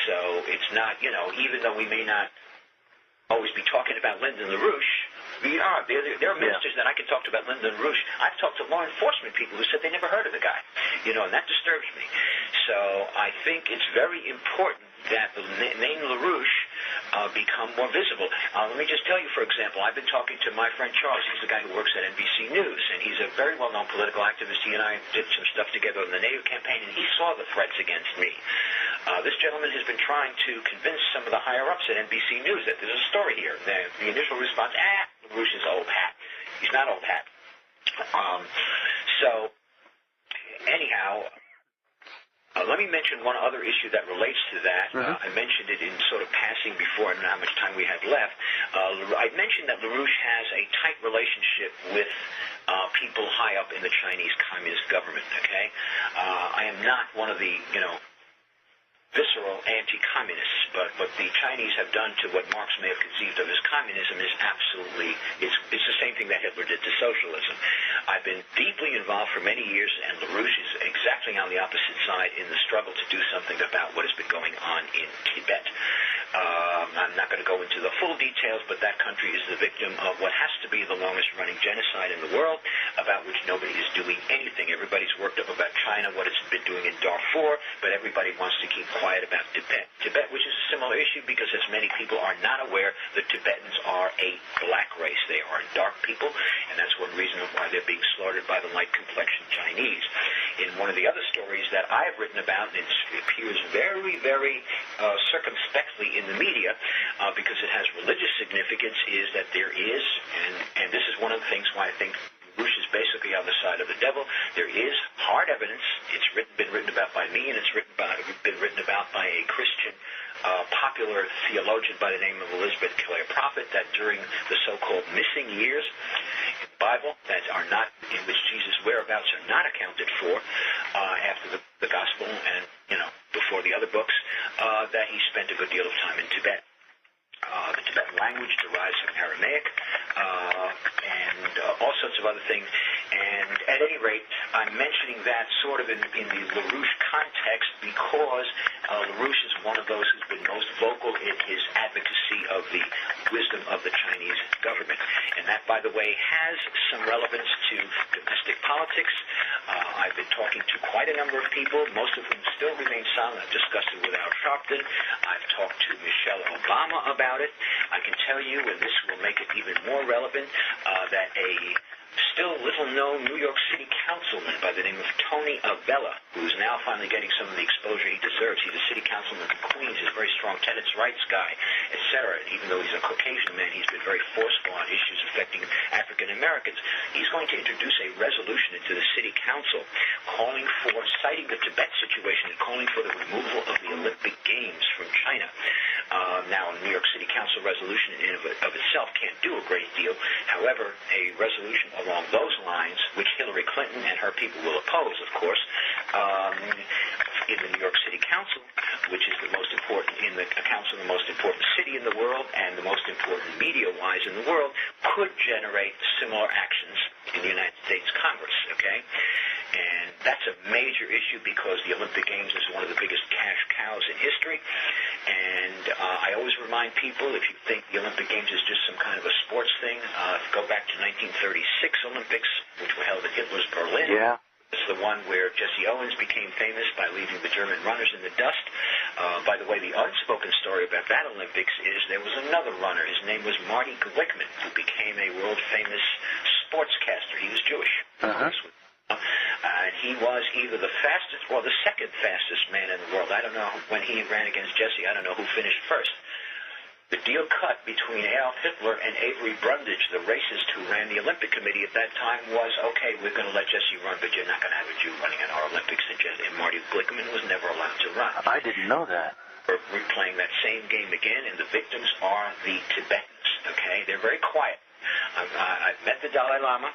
So it's not, even though we may not always be talking about Lyndon LaRouche, we are. There are ministers that I can talk to about Lyndon LaRouche. I've talked to law enforcement people who said they never heard of the guy, and that disturbs me. So I think it's very important that the name LaRouche become more visible. Let me just tell you, for example, I've been talking to my friend Charles. He's the guy who works at NBC News, and he's a very well-known political activist. He and I did some stuff together on the NATO campaign, and he saw the threats against me. This gentleman has been trying to convince some of the higher-ups at NBC News that there's a story here. The initial response, LaRouche is old hat. He's not old hat. So, anyhow, let me mention one other issue that relates to that. I mentioned it in sort of passing before. I don't know how much time we have left. I mentioned that LaRouche has a tight relationship with people high up in the Chinese Communist government, okay? I am not one of the, visceral anti-communists, but what the Chinese have done to what Marx may have conceived of as communism is absolutely, it's the same thing that Hitler did to socialism. I've been deeply involved for many years, and LaRouche is exactly on the opposite side in the struggle to do something about what has been going on in Tibet. I'm not going to go into the full details, but that country is the victim of what has to be the longest-running genocide in the world, about which nobody is doing anything. Everybody's worked up about China, what it's been doing in Darfur, but everybody wants to keep quiet about Tibet. Tibet, which is a similar issue, because as many people are not aware, the Tibetans are a black race. They are dark people, and that's one reason why they're being slaughtered by the light-complexioned Chinese. In one of the other stories that I've written about, and it appears very, very circumspectly in the media, because it has religious significance, is that there is, and this is one of the things why I think LaRouche is basically on the side of the devil. There is hard evidence. It's been written about by me, and it's been written about by a Christian popular theologian by the name of Elizabeth Clare Prophet, that during the so-called missing years in the Bible that are not, in which Jesus' whereabouts are not accounted for after the gospel and, before the other books, that he spent a good deal of time in Tibet. The Tibetan language derives from Aramaic, and all sorts of other things. And at any rate, I'm mentioning that sort of in the LaRouche context because LaRouche is one of those who's been most vocal in his advocacy of the wisdom of the Chinese government. And that, by the way, has some relevance to domestic politics. I've been talking to quite a number of people, most of whom still remain silent. I've discussed it with Al Sharpton. I've talked to Michelle Obama about it. I can tell you, and this will make it even more relevant, that a still little-known New York City councilman by the name of Tony Avella, who is now finally getting some of the exposure he deserves. He's a city councilman from Queens. He's a very strong tenants' rights guy, etc. And even though he's a Caucasian man, he's been very forceful on issues affecting African Americans. He's going to introduce a resolution into the city council calling for, citing the Tibet situation and calling for the removal of the Olympic Games from China. Now, a New York City Council resolution in and of itself can't do a great deal. However, a resolution along those lines, which Hillary Clinton and her people will oppose, of course, in the New York City Council, which is the most important in the council, the most important city in the world, and the most important media-wise in the world, could generate similar actions in the United States Congress, okay? And that's a major issue because the Olympic Games is one of the biggest cash cows in history. And I always remind people, if you think the Olympic Games is just some kind of a sports thing, go back to 1936 Olympics, which were held in Hitler's Berlin.
Yeah.
It's the one where Jesse Owens became famous by leaving the German runners in the dust. By the way, the unspoken story about that Olympics is there was another runner. His name was Marty Glickman, who became a world-famous sportscaster. He was Jewish. And he was either the fastest or the second fastest man in the world. I don't know when he ran against Jesse. I don't know who finished first. The deal cut between Adolf Hitler and Avery Brundage, the racist who ran the Olympic Committee at that time, was, okay, we're going to let Jesse run, but you're not going to have a Jew running in our Olympics. And Marty Glickman was never allowed to run.
I didn't know that.
We're replaying that same game again, and the victims are the Tibetans, okay? They're very quiet. I've met the Dalai Lama.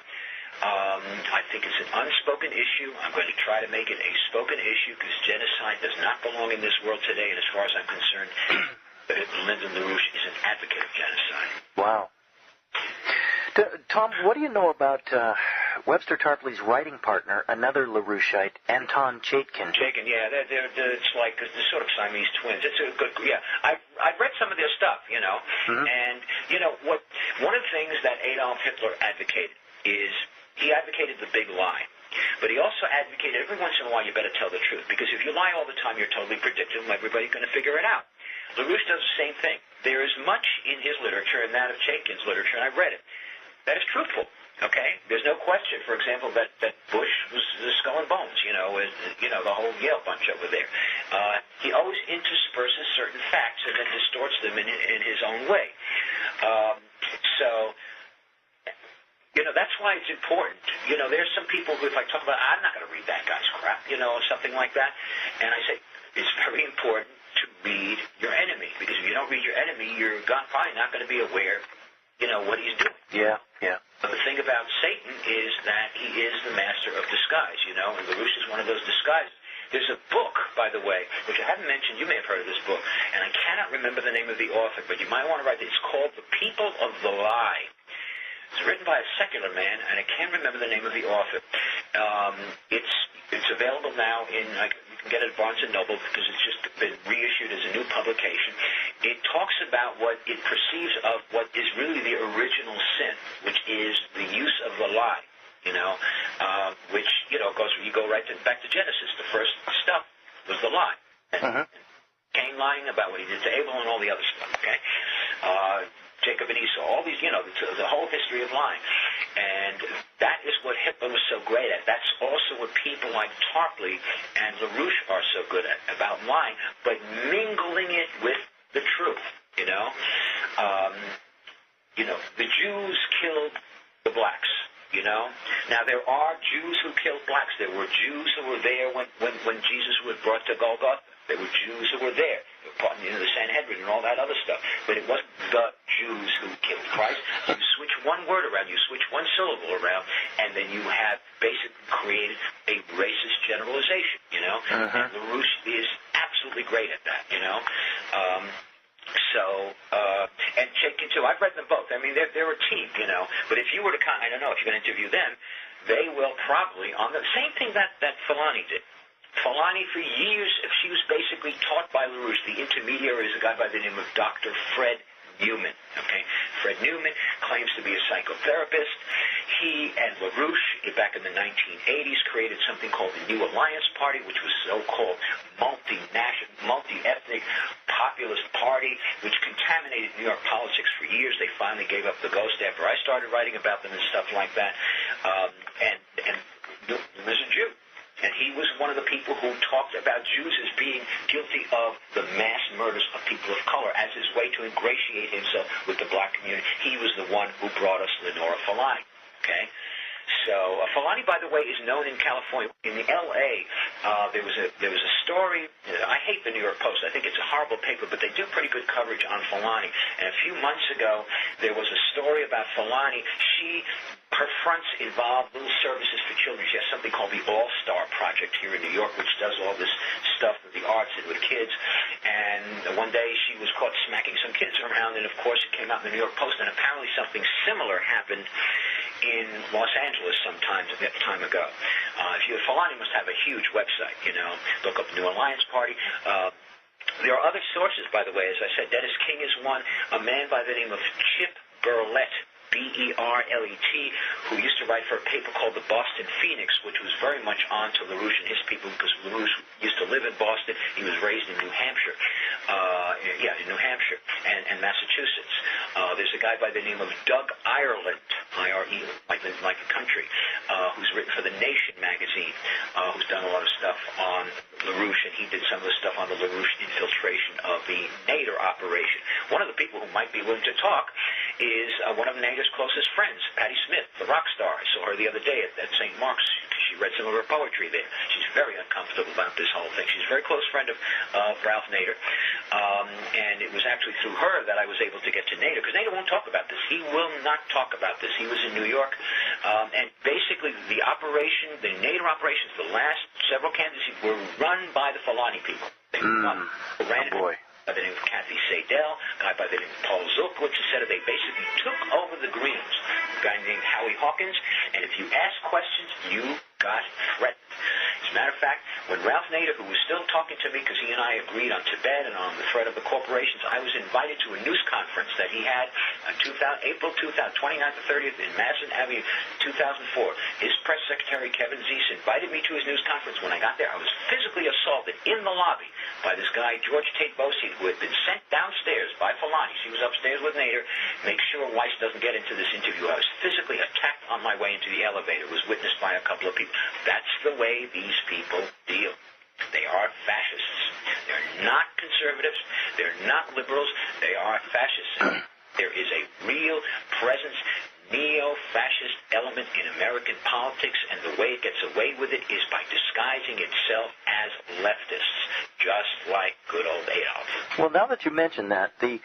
I think it's an unspoken issue. I'm going to try to make it a spoken issue because genocide does not belong in this world today, and as far as I'm concerned, Lyndon LaRouche is an advocate of genocide.
Wow. Tom, what do you know about Webster Tarpley's writing partner, another LaRoucheite, Anton Chaikin?
Chaikin, yeah, it's like the sort of Siamese twins. It's a good, yeah. I've read some of their stuff, you know, and you know what? One of the things that Adolf Hitler advocated is he advocated the big lie. But he also advocated every once in a while you better tell the truth, because if you lie all the time, you're totally predictable and everybody's going to figure it out. LaRouche does the same thing. There is much in his literature and that of Chaikin's literature, and I've read it, that is truthful. Okay? There's no question, for example, that Bush was the skull and bones, the whole Yale bunch over there. He always intersperses certain facts and then distorts them in his own way. That's why it's important. There's some people who, if I talk about, I'm not going to read that guy's crap, something like that. And I say, it's very important to read your enemy, because if you don't read your enemy, you're probably not going to be aware, what he's doing.
Yeah.
But the thing about Satan is that he is the master of disguise, and LaRouche is one of those disguises. There's a book, by the way, which I haven't mentioned. You may have heard of this book, and I cannot remember the name of the author, but you might want to write it. It's called The People of the Lie. It's written by a secular man, and I can't remember the name of the author. It's available now you can get it at Barnes & Noble because it's just been reissued as a new publication. It talks about what it perceives of what is really the original sin, which is the use of the lie, which, you go right back to Genesis. The first stuff was the lie. Cain lying about what he did to Abel and all the other stuff, okay? Jacob and Esau, all these, the whole history of lying. And that is what Hitler was so great at. That's also what people like Tarpley and LaRouche are so good at, about lying, but mingling it with the truth, the Jews killed the blacks, Now, there are Jews who killed blacks. There were Jews who were there when Jesus was brought to Golgotha. There were Jews who were there, the Sanhedrin and all that other stuff. But it wasn't the Jews who killed Christ. You switch one word around, you switch one syllable around, and then you have basically created a racist generalization, And LaRouche is absolutely great at that, you know. And Chaikin too. I've read them both. I mean, they're a team, you know. But if you were to, I don't know, if you're going to interview them, they will probably, on the same thing that Fulani did. Fulani, for years, she was basically taught by LaRouche. The intermediary is a guy by the name of Dr. Fred Newman. Okay, Fred Newman claims to be a psychotherapist. He and LaRouche, back in the 1980s, created something called the New Alliance Party, which was so-called multi-ethnic populist party, which contaminated New York politics for years. They finally gave up the ghost after I started writing about them and stuff like that. And he was a Jew. And he was one of the people who talked about Jews as being guilty of the mass murders of people of color as his way to ingratiate himself with the black community. He was the one who brought us Leonora Fulani. Okay? So Fulani, by the way, is known in California. In the L.A., there was a story. I hate the New York Post. I think it's a horrible paper, but they do pretty good coverage on Fulani. And a few months ago, there was a story about Fulani. Her fronts involve little services for children. She has something called the All-Star Project here in New York, which does all this stuff with the arts and with kids. And one day she was caught smacking some kids around, and of course it came out in the New York Post, and apparently something similar happened in Los Angeles sometime ago. Fulani must have a huge website, you know. Look up New Alliance Party. There are other sources, by the way. As I said, Dennis King is one. A man by the name of Chip Berlet, B-E-R-L-E-T, who used to write for a paper called the Boston Phoenix, which was very much on to LaRouche and his people, because LaRouche used to live in Boston. He was raised in New Hampshire. In New Hampshire and Massachusetts. There's a guy by the name of Doug Ireland, I-R-E, like a country, who's written for The Nation magazine, who's done a lot of stuff on LaRouche, and he did some of the stuff on the LaRouche infiltration of the Nader operation. One of the people who might be willing to talk is one of Nader's closest friends, Patti Smith, the rock star. I saw her the other day at St. Mark's. She read some of her poetry there. She's very uncomfortable about this whole thing. She's a very close friend of Ralph Nader. And it was actually through her that I was able to get to Nader, because Nader won't talk about this. He will not talk about this. He was in New York. And basically the Nader operations, the last several candidacies were run by the Fulani people. They ran by the name of Kathy Sadell, a guy by the name of Paul Zilkowitz, etc. They basically took over the Greens, a guy named Howie Hawkins, and if you ask questions, you got threatened. As a matter of fact, when Ralph Nader, who was still talking to me because he and I agreed on Tibet and on the threat of the corporations, I was invited to a news conference that he had on April 29th to 30th in Madison Avenue, 2004. His press secretary, Kevin Zeese, invited me to his news conference. When I got there, I was physically assaulted in the lobby by this guy, George Tate Bosian, who had been sent downstairs by Fulani. He was upstairs with Nader. Make sure Weiss doesn't get into this interview. I was physically attacked on my way into the elevator. It was witnessed by a couple of people. That's the way these people deal. They are fascists. They're not conservatives. They're not liberals. They are fascists. There is a real presence, neo-fascist element in American politics, and the way it gets away with it is by disguising itself as leftists, just like good old Adolf.
Well, now that you mention that, the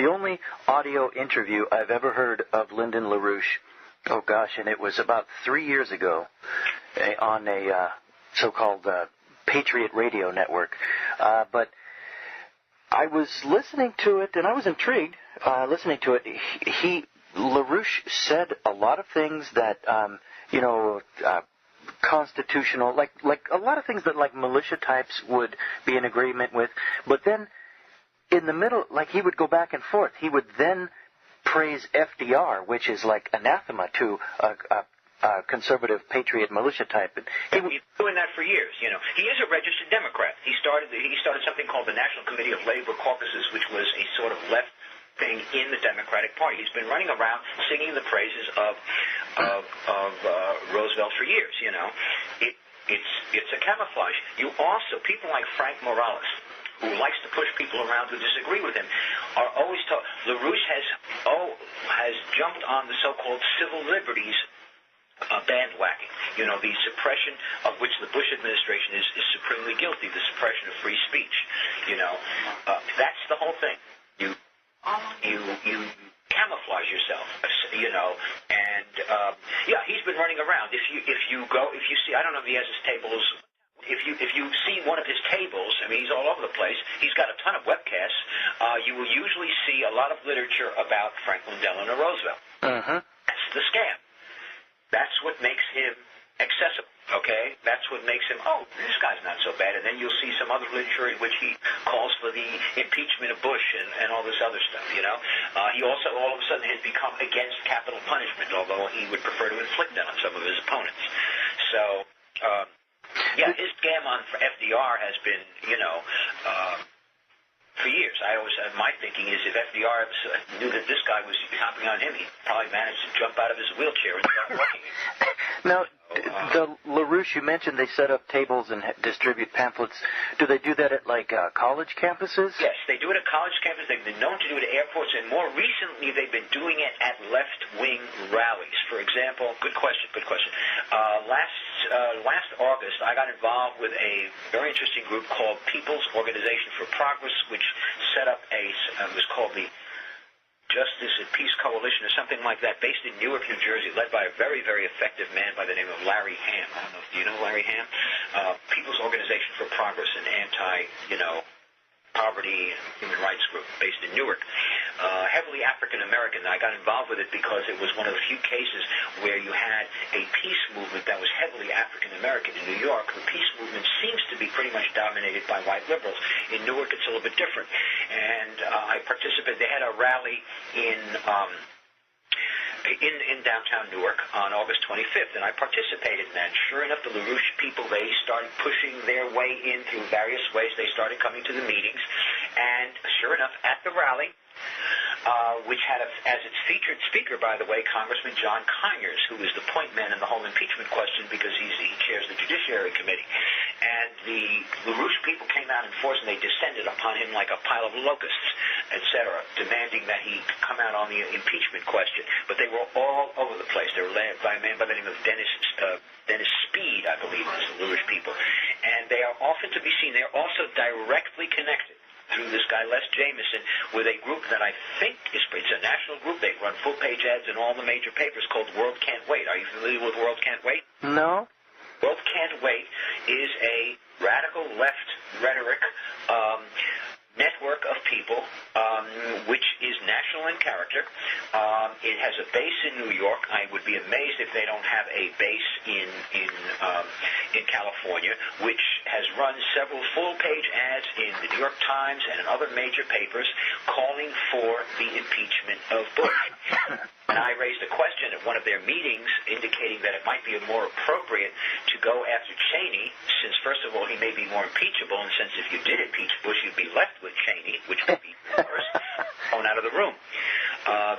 only audio interview I've ever heard of Lyndon LaRouche, oh gosh, and it was about 3 years ago on a so-called Patriot Radio Network. But I was listening to it, and I was intrigued listening to it. LaRouche said a lot of things that, constitutional, like a lot of things that like militia types would be in agreement with. But then in the middle, like he would go back and forth. He would then praise FDR, which is like anathema to a conservative patriot militia type. And
he's been doing that for years. You know, he is a registered Democrat. He started something called the National Committee of Labor Caucuses, which was a sort of left thing in the Democratic Party. He's been running around singing the praises of Roosevelt for years. You know, it's a camouflage. You also, people like Frank Morales, who likes to push people around who disagree with him, are always told. LaRouche has jumped on the so-called civil liberties bandwagon. You know, the suppression of which the Bush administration is supremely guilty, the suppression of free speech. You know, that's the whole thing. You camouflage yourself, you know, and he's been running around. If you see, I don't know if he has his tables. if you see one of his tables, I mean, he's all over the place. He's got a ton of webcasts. You will usually see a lot of literature about Franklin Delano Roosevelt. That's the scam. That's what makes him accessible. Okay, that's what makes him, oh, this guy's not so bad. And then you'll see some other literature in which he calls for the impeachment of Bush and all this other stuff, you know. He also, all of a sudden, has become against capital punishment, although he would prefer to inflict that on some of his opponents. So, yeah, his scam on FDR has been, you know, for years. My thinking is if FDR knew that this guy was copying on him, he'd probably manage to jump out of his wheelchair and start walking.
Now, the LaRouche, you mentioned they set up tables and distribute pamphlets. Do they do that at, like, college campuses?
Yes, they do it at college campuses. They've been known to do it at airports, and more recently they've been doing it at left-wing rallies. For example, good question. Last August, I got involved with a very interesting group called People's Organization for Progress, which set up it was called the Justice and Peace Coalition or something like that, based in Newark, New Jersey, led by a very, very effective man by the name of Larry Ham. I don't know, do you know Larry Ham? People's Organization for Progress, an anti-poverty and human rights group based in Newark. Heavily African-American. I got involved with it because it was one of the few cases where you had a peace movement that was heavily African-American. In New York, the peace movement seems to be pretty much dominated by white liberals. In Newark, it's a little bit different. And I participated. They had a rally in downtown Newark on August 25th, and I participated in that. Sure enough, the LaRouche people, they started pushing their way in through various ways. They started coming to the meetings, and sure enough, at the rally, which had as its featured speaker, by the way, Congressman John Conyers, who is the point man in the whole impeachment question because he chairs the Judiciary Committee. And the LaRouche people came out in force, and they descended upon him like a pile of locusts, etc., demanding that he come out on the impeachment question. But they were all over the place. They were led by a man by the name of Dennis Speed, I believe, is the LaRouche people. And they are often to be seen. They are also directly connected through this guy, Les Jameson, with a group that I think it's a national group. They run full-page ads in all the major papers called World Can't Wait. Are you familiar with World Can't Wait?
No.
World Can't Wait is a radical left rhetoric network of people, which is national in character. It has a base in New York. I would be amazed if they don't have a base in California, which has run several full-page ads in the New York Times and in other major papers calling for the impeachment of Bush. And I raised a question at one of their meetings indicating that it might be more appropriate to go after Cheney, since, first of all, he may be more impeachable, and since if you did impeach Bush, you'd be left with Cheney, which would be worse, thrown out of the room.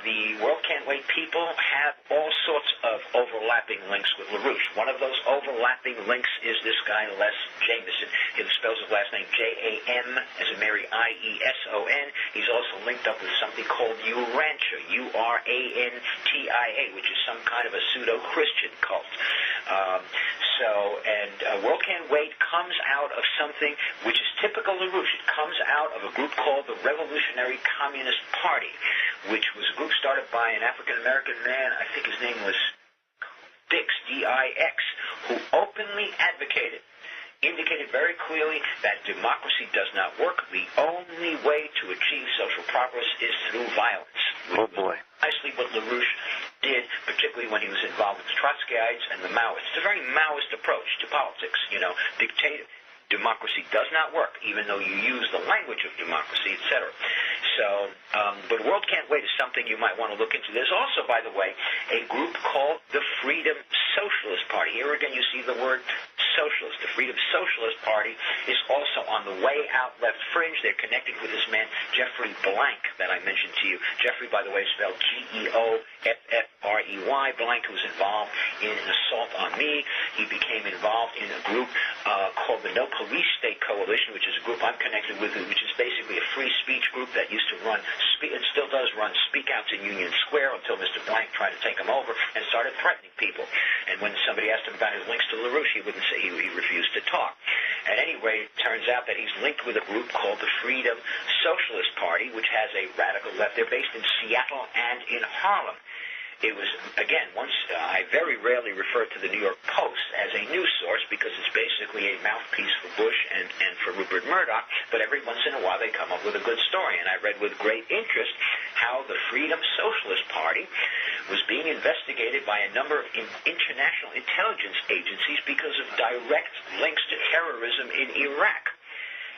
The World Can't Wait people have all sorts of overlapping links with LaRouche. One of those overlapping links is this guy, Les Jameson. He spells his last name J-A-M, as in Mary, I-E-S-O-N. He's also linked up with something called Urantia, U-R-A-N-T-I-A, which is some kind of a pseudo-Christian cult. World Can't Wait comes out of something which is typical LaRouche. It comes out of a group called the Revolutionary Communist Party, which was a group started by an African-American man, I think his name was Dix, D-I-X, who openly indicated very clearly that democracy does not work. The only way to achieve social progress is through violence.
Oh, boy.
Precisely what LaRouche did, particularly when he was involved with the Trotskyites and the Maoists. It's a very Maoist approach to politics, Democracy does not work, even though you use the language of democracy, etc. So, but World Can't Wait is something you might want to look into. There's also, by the way, a group called the Freedom Socialist Party. Here again, you see the word socialist. The Freedom Socialist Party is also on the way out left fringe. They're connected with this man, Jeffrey Blank, that I mentioned to you. Jeffrey, by the way, is spelled G-E-O-F-F-R-E-Y. Blank, who was involved in an assault on me. He became involved in a group called the No Police State Coalition, which is a group I'm connected with, which is basically a free speech group that used to run, it still does run speak-outs in Union Square until Mr. Blank tried to take him over and started threatening people. And when somebody asked him about his links to LaRouche, he wouldn't say, he refused to talk. At any rate, it turns out that he's linked with a group called the Freedom Socialist Party, which has a radical left. They're based in Seattle and in Harlem. it was, again, I very rarely refer to the New York Post as a news source because it's basically a mouthpiece for Bush and for Rupert Murdoch, but every once in a while they come up with a good story. And I read with great interest how the Freedom Socialist Party was being investigated by a number of international intelligence agencies because of direct links to terrorism in Iraq.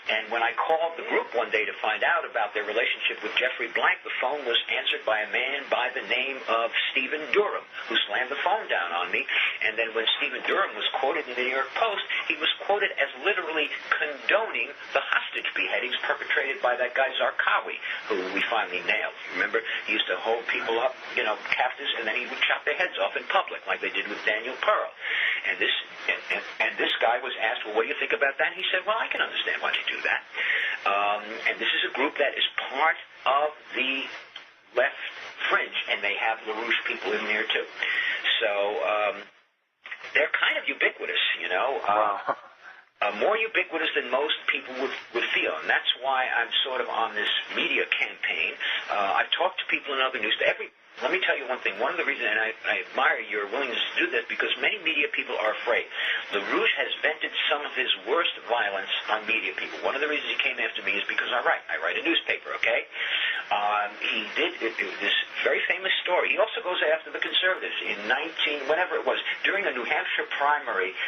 And when I called the group one day to find out about their relationship with Jeffrey Blank, the phone was answered by a man by the name of Stephen Durham, who slammed the phone down on me. And then when Stephen Durham was quoted in the New York Post, he was quoted as literally condoning the hostage beheadings perpetrated by that guy Zarqawi, who we finally nailed. Remember, he used to hold people up, captives, and then he would chop their heads off in public, like they did with Daniel Pearl. And this guy was asked, well, what do you think about that? And he said, well, I can understand why they do that. And this is a group that is part of the left fringe, and they have LaRouche people in there too. So they're kind of ubiquitous, more ubiquitous than most people would feel, and that's why I'm sort of on this media campaign. I've talked to people in other news. Let me tell you one thing. One of the reasons, and I admire your willingness to do this, because many media people are afraid. LaRouche has vented some of his worst violence on media people. One of the reasons he came after me is because I write a newspaper, okay? He did this very famous story. He also goes after the conservatives in whenever it was, during a New Hampshire primary.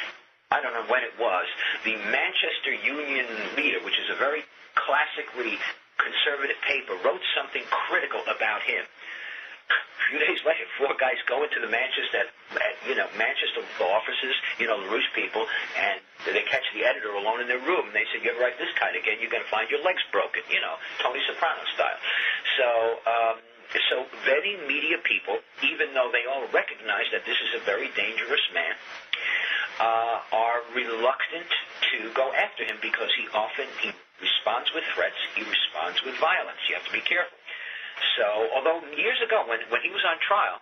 I don't know when it was. The Manchester Union Leader, which is a very classically conservative paper, wrote something critical about him. A few days later, 4 guys go into the Manchester offices, LaRouche people, and they catch the editor alone in their room, and they say, you ever write this kind again, you're going to find your legs broken, Tony Soprano style. So many media people, even though they all recognize that this is a very dangerous man, are reluctant to go after him because he responds with threats, he responds with violence. You have to be careful. So, although years ago, when he was on trial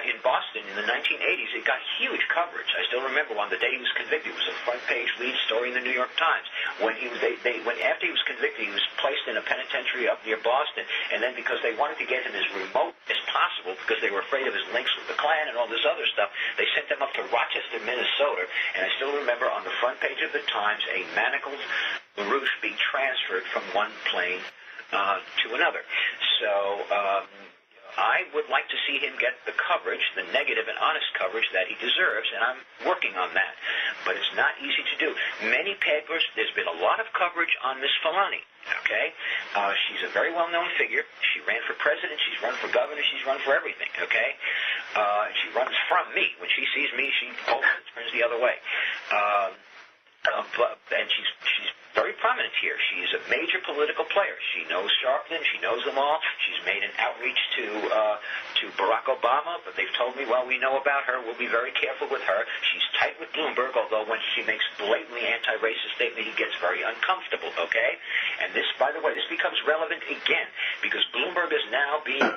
in Boston in the 1980s, it got huge coverage. I still remember on the day he was convicted, it was a front-page lead story in the New York Times. After he was convicted, he was placed in a penitentiary up near Boston, and then because they wanted to get him as remote as possible, because they were afraid of his links with the Klan and all this other stuff, they sent him up to Rochester, Minnesota, and I still remember on the front page of the Times, a manacled LaRouche being transferred from one plane to another. So I would like to see him get the coverage, the negative and honest coverage that he deserves, and I'm working on that. But it's not easy to do. Many papers, there's been a lot of coverage on Miss Fulani, okay? She's a very well-known figure. She ran for president. She's run for governor. She's run for everything, okay? She runs from me. When she sees me, she turns the other way. And she's very prominent here. She's a major political player. She knows Sharpton. She knows them all. She's made an outreach to Barack Obama, but they've told me, well, we know about her. We'll be very careful with her. She's tight with Bloomberg, although when she makes blatantly anti-racist statement, he gets very uncomfortable, okay? And this, by the way, this becomes relevant again, because Bloomberg is now being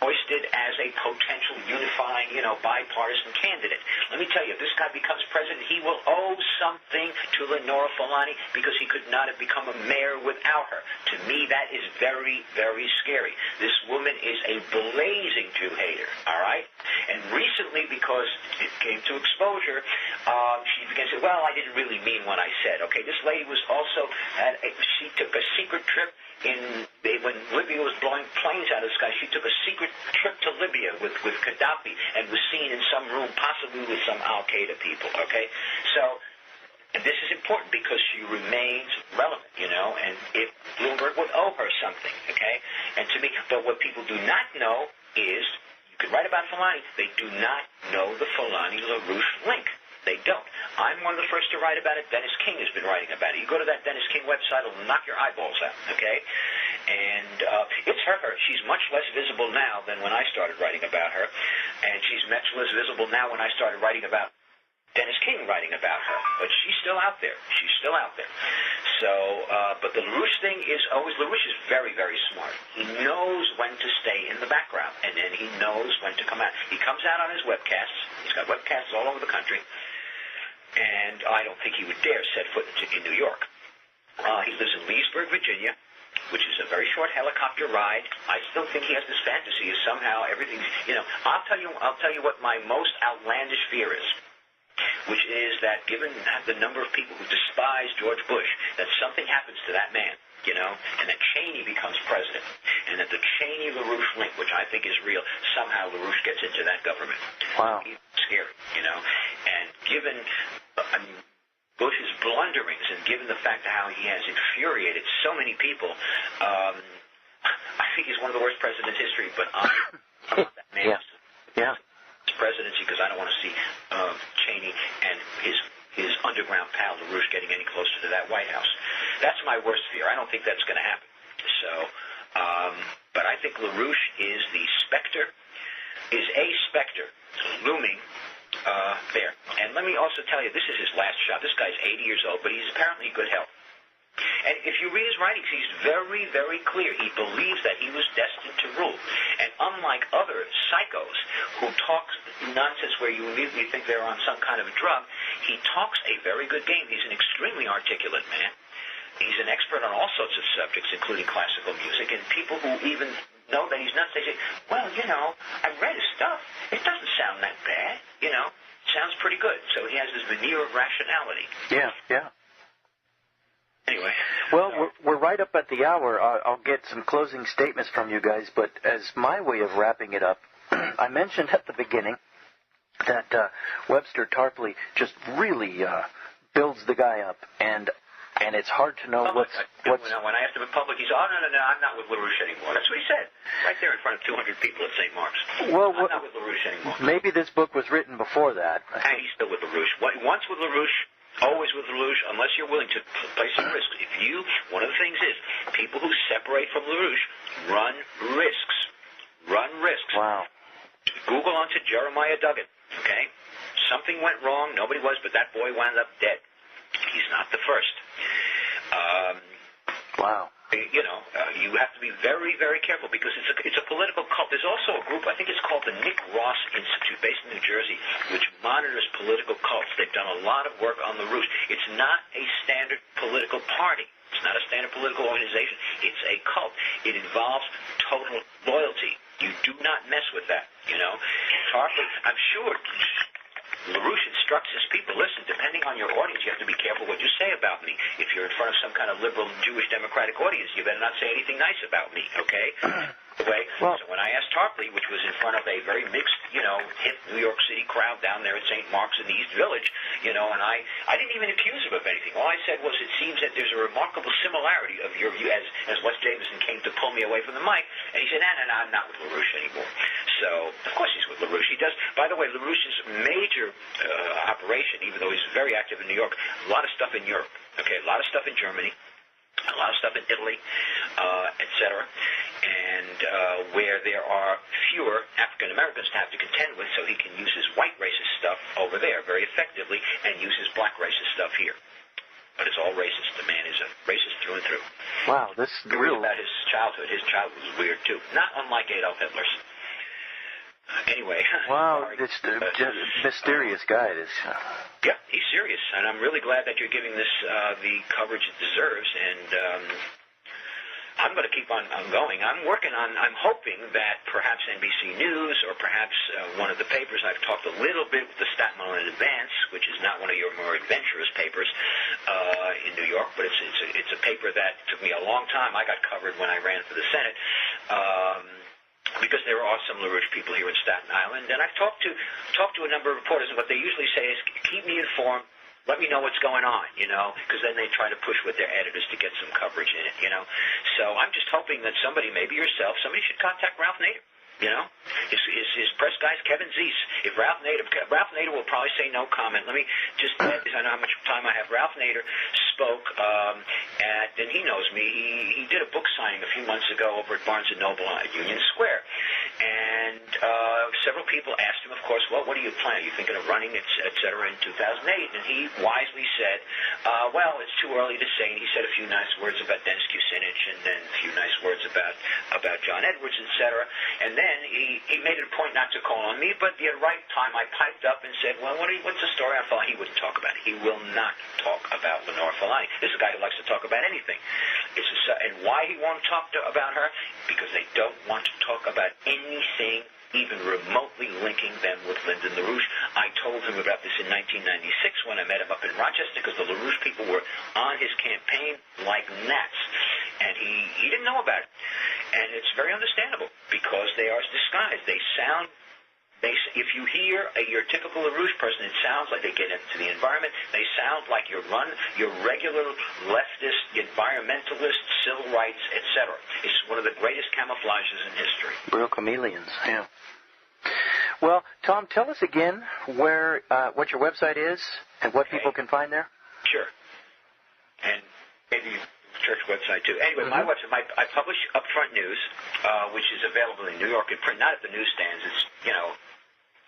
hoisted as a potential unifying, bipartisan candidate. Let me tell you, if this guy becomes president, he will owe something to Leonora Fulani because he could not have become a mayor without her. To me, that is very, very scary. This woman is a blazing Jew hater, all right? And recently, because it came to exposure, she began to say, well, I didn't really mean what I said. Okay, this lady was also, she took a secret trip when Libya was blowing planes out of the sky. She took a secret trip to Libya with Gaddafi and was seen in some room, possibly with some Al-Qaeda people, okay? So, and this is important because she remains relevant, and if Bloomberg would owe her something, okay? And to me, but what people do not know is, you can write about Fulani, they do not know the Fulani-LaRouche link. They don't. I'm one of the first to write about it. Dennis King has been writing about it. You go to that Dennis King website, it'll knock your eyeballs out, okay? And it's her. She's much less visible now than when I started writing about her. And she's much less visible now when I started writing about Dennis King writing about her. But she's still out there. She's still out there. So, but the LaRouche thing is always, LaRouche is very, very smart. He knows when to stay in the background, and then he knows when to come out. He comes out on his webcasts. He's got webcasts all over the country. And I don't think he would dare set foot in New York. He lives in Leesburg, Virginia, which is a very short helicopter ride. I still think he has this fantasy of somehow everything's, I'll tell you what my most outlandish fear is, which is that given the number of people who despise George Bush, that something happens to that man, and that Cheney becomes president, and that the Cheney-LaRouche link, which I think is real, somehow LaRouche gets into that government.
Wow.
It's scary, and given Bush's blunderings, and given the fact how he has infuriated so many people, I think he's one of the worst presidents in history, but I want that man his presidency because I don't want to see Cheney and his underground pal LaRouche getting any closer to that White House. That's my worst fear. I don't think that's going to happen. So, but I think LaRouche is a specter looming there. And let me also tell you, this is his last shot. This guy's 80 years old, but he's apparently in good health. And if you read his writings, he's very, very clear. He believes that he was destined to rule. And unlike other psychos who talk nonsense where you immediately think they're on some kind of drug, he talks a very good game. He's an extremely articulate man. He's an expert on all sorts of subjects, including classical music. And people who even know that he's nuts, they say, well, I read his stuff. It doesn't sound that bad, Sounds pretty good. So he has this veneer of rationality.
Yeah.
Anyway.
Well, we're right up at the hour. I'll get some closing statements from you guys, but as my way of wrapping it up, I mentioned at the beginning that Webster Tarpley just really builds the guy up, and it's hard to know what's...
When I asked him in public, he said, no, I'm not with LaRouche anymore. That's what he said, right there in front of 200 people at St. Mark's.
Well,
I'm not with LaRouche anymore.
Maybe this book was written before that.
And he's still with LaRouche. Once with LaRouche, always with LaRouche, unless you're willing to play some risk. One of the things is, people who separate from LaRouche run risks.
Wow.
Google onto Jeremiah Duggan, okay? Something went wrong, nobody was, but that boy wound up dead. He's not the first.
Wow.
You have to be very, very careful because it's a political cult. There's also a group, I think it's called the Nick Ross Institute, based in New Jersey, which monitors political cults. They've done a lot of work on LaRouche. It's not a standard political party. It's not a standard political organization. It's a cult. It involves total loyalty. You do not mess with that, Tarpley, I'm sure... LaRouche instructs his people, listen, depending on your audience, you have to be careful what you say about me. If you're in front of some kind of liberal Jewish democratic audience, you better not say anything nice about me, okay? Anyway, so when I asked Tarpley, which was in front of a very mixed, hip New York City crowd down there at St. Mark's in the East Village, and I didn't even accuse him of anything. All I said was, it seems that there's a remarkable similarity of your view, as Wes Jameson came to pull me away from the mic, and he said, no, I'm not with LaRouche anymore. So, of course he's with LaRouche. He does, by the way, LaRouche's major operation, even though he's very active in New York, a lot of stuff in Europe, okay, a lot of stuff in Germany, a lot of stuff in Italy, etc., and where there are fewer African Americans to have to contend with, so he can use his white racist stuff over there very effectively and use his black racist stuff here. But it's all racist. The man is a racist through and through.
Wow, this is real.
About his childhood. His childhood was weird too, not unlike Adolf Hitler's. Anyway.
Wow, it's just mysterious guy. This.
Yeah, he's serious, and I'm really glad that you're giving this the coverage it deserves. And I'm going to keep on going. I'm hoping that perhaps NBC News or perhaps one of the papers. I've talked a little bit with the Staten Island Advance, which is not one of your more adventurous papers in New York, but it's a paper that took me a long time. I got covered when I ran for the Senate. Because there are some LaRouche people here in Staten Island, and I've talked to a number of reporters, and what they usually say is, keep me informed, let me know what's going on, because then they try to push with their editors to get some coverage in it, So I'm just hoping that somebody, maybe yourself, somebody should contact Ralph Nader. His press guy's Kevin Zeese. If Ralph Nader will probably say no comment. Let me just add, I know how much time I have. Ralph Nader spoke and he knows me. He did a book signing a few months ago over at Barnes & Noble at Union Square. And several people asked him, of course, well, what are you planning? Are you thinking of running, et cetera, in 2008? And he wisely said, well, it's too early to say. And he said a few nice words about Dennis Kucinich and then a few nice words about John Edwards, et cetera. And then he made it a point not to call on me, but at the right time I piped up and said, well, what's the story on Fulani? He wouldn't talk about it. He will not talk about Leonora Fulani. This is a guy who likes to talk about anything. And why he won't talk about her? Because they don't want to talk about anything even remotely linking them with Lyndon LaRouche. I told him about this in 1996 when I met him up in Rochester, because the LaRouche people were on his campaign like gnats. And he didn't know about it. And it's very understandable, because they are disguised. They sound... If you hear your typical LaRouche person, it sounds like they get into the environment. They sound like your regular leftist, environmentalist, civil rights, etc. It's one of the greatest camouflages in history.
Real chameleons, yeah. Well, Tom, tell us again what your website is and what people can find there.
Sure. And maybe church website too. Anyway, my website, I publish Upfront News, which is available in New York in print, not at the newsstands. It's,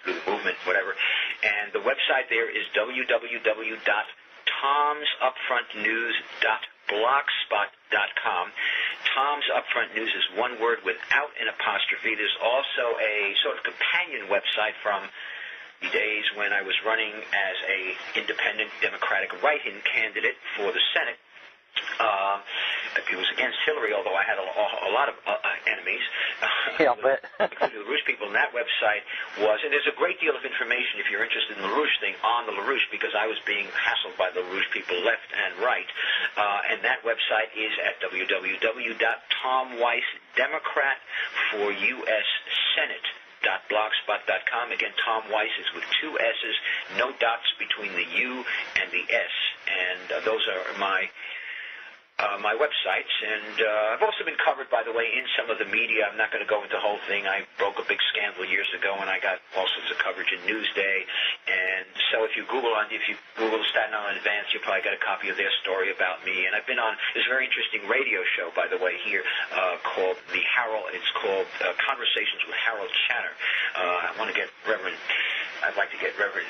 through the movement, whatever. And the website there is www.tomsupfrontnews.blogspot.com. Tom's Upfront News is one word without an apostrophe. There's also a sort of companion website from the days when I was running as a independent Democratic write-in candidate for the Senate. It was against Hillary, although I had a lot of enemies.
Yeah, but
the LaRouche people, and that website was, and there's a great deal of information if you're interested in the LaRouche thing on the LaRouche, because I was being hassled by the LaRouche people left and right. And that website is at www.tomweissdemocratforUSSenate.blogspot.com. Again, Tom Weiss is with two S's, no dots between the U and the S. And those are my websites, and I've also been covered, by the way, in some of the media. I'm not going to go into the whole thing. I broke a big scandal years ago, and I got all sorts of coverage in Newsday. And so if you Google Staten Island Advance, you probably got a copy of their story about me. And I've been on this very interesting radio show, by the way, here called It's called Conversations with Harold Channer. I'd like to get Reverend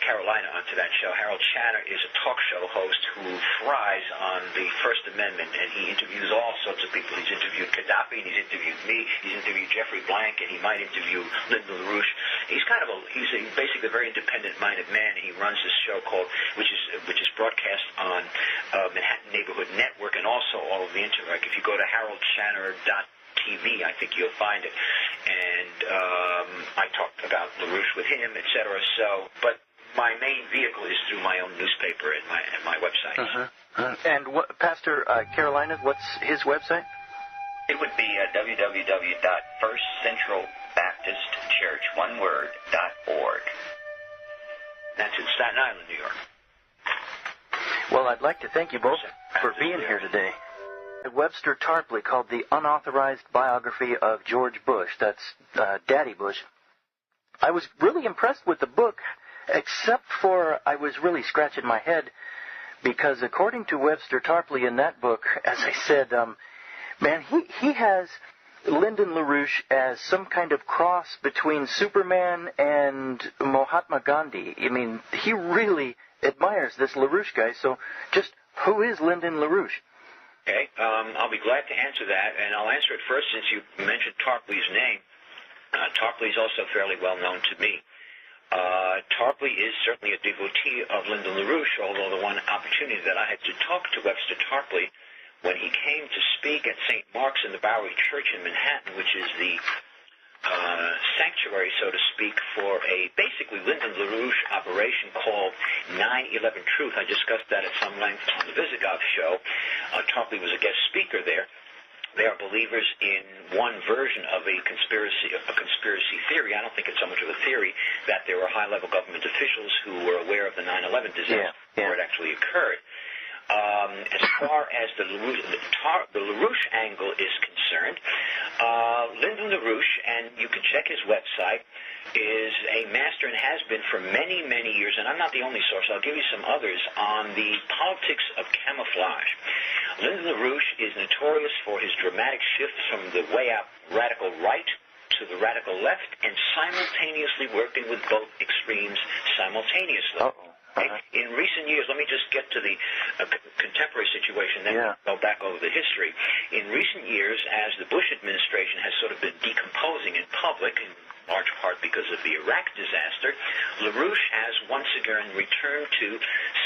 Carolina onto that show. Harold Channer is a talk show host who thrives on the First Amendment, and he interviews all sorts of people. He's interviewed Gaddafi, and he's interviewed me. He's interviewed Jeffrey Blank, and he might interview Lyndon LaRouche. He's basically a very independent-minded man. He runs this show which is broadcast on Manhattan Neighborhood Network, and also all of the internet. If you go to haroldchanner.tv, I think you'll find it. And I talked about LaRouche with him, etc. But my main vehicle is through my own newspaper and my website.
And Pastor Carolina, what's his website?
It would be www.firstcentralbaptistchurch.org.
That's in Staten Island, New York.
Well, I'd like to thank you both for being here today. Webster Tarpley called The Unauthorized Biography of George Bush. That's Daddy Bush. I was really impressed with the book, except for I was really scratching my head, because according to Webster Tarpley in that book, as I said, he has Lyndon LaRouche as some kind of cross between Superman and Mahatma Gandhi. I mean, he really admires this LaRouche guy. So just who is Lyndon LaRouche?
Okay, I'll be glad to answer that, and I'll answer it first since you mentioned Tarpley's name. Tarpley is also fairly well known to me. Tarpley is certainly a devotee of Lyndon LaRouche, although the one opportunity that I had to talk to Webster Tarpley when he came to speak at St. Mark's in the Bowery Church in Manhattan, which is the sanctuary, so to speak, for a basically Lyndon LaRouche operation called 9/11 Truth. I discussed that at some length on the Visigoth show. Tarpley was a guest speaker there. They are believers in one version of a conspiracy theory. I don't think it's so much of a theory that there were high-level government officials who were aware of the 9/11 disaster before it actually occurred. As far as the LaRouche angle is concerned, Lyndon LaRouche, and you can check his website, is a master and has been for many, many years, and I'm not the only source, I'll give you some others, on the politics of camouflage. Lyndon LaRouche is notorious for his dramatic shifts from the way out radical right to the radical left and simultaneously working with both extremes simultaneously. Okay? In recent years, let me just get to the contemporary situation, then go back over the history. In recent years, as the Bush administration has sort of been decomposing in public, in large part because of the Iraq disaster, LaRouche has once again returned to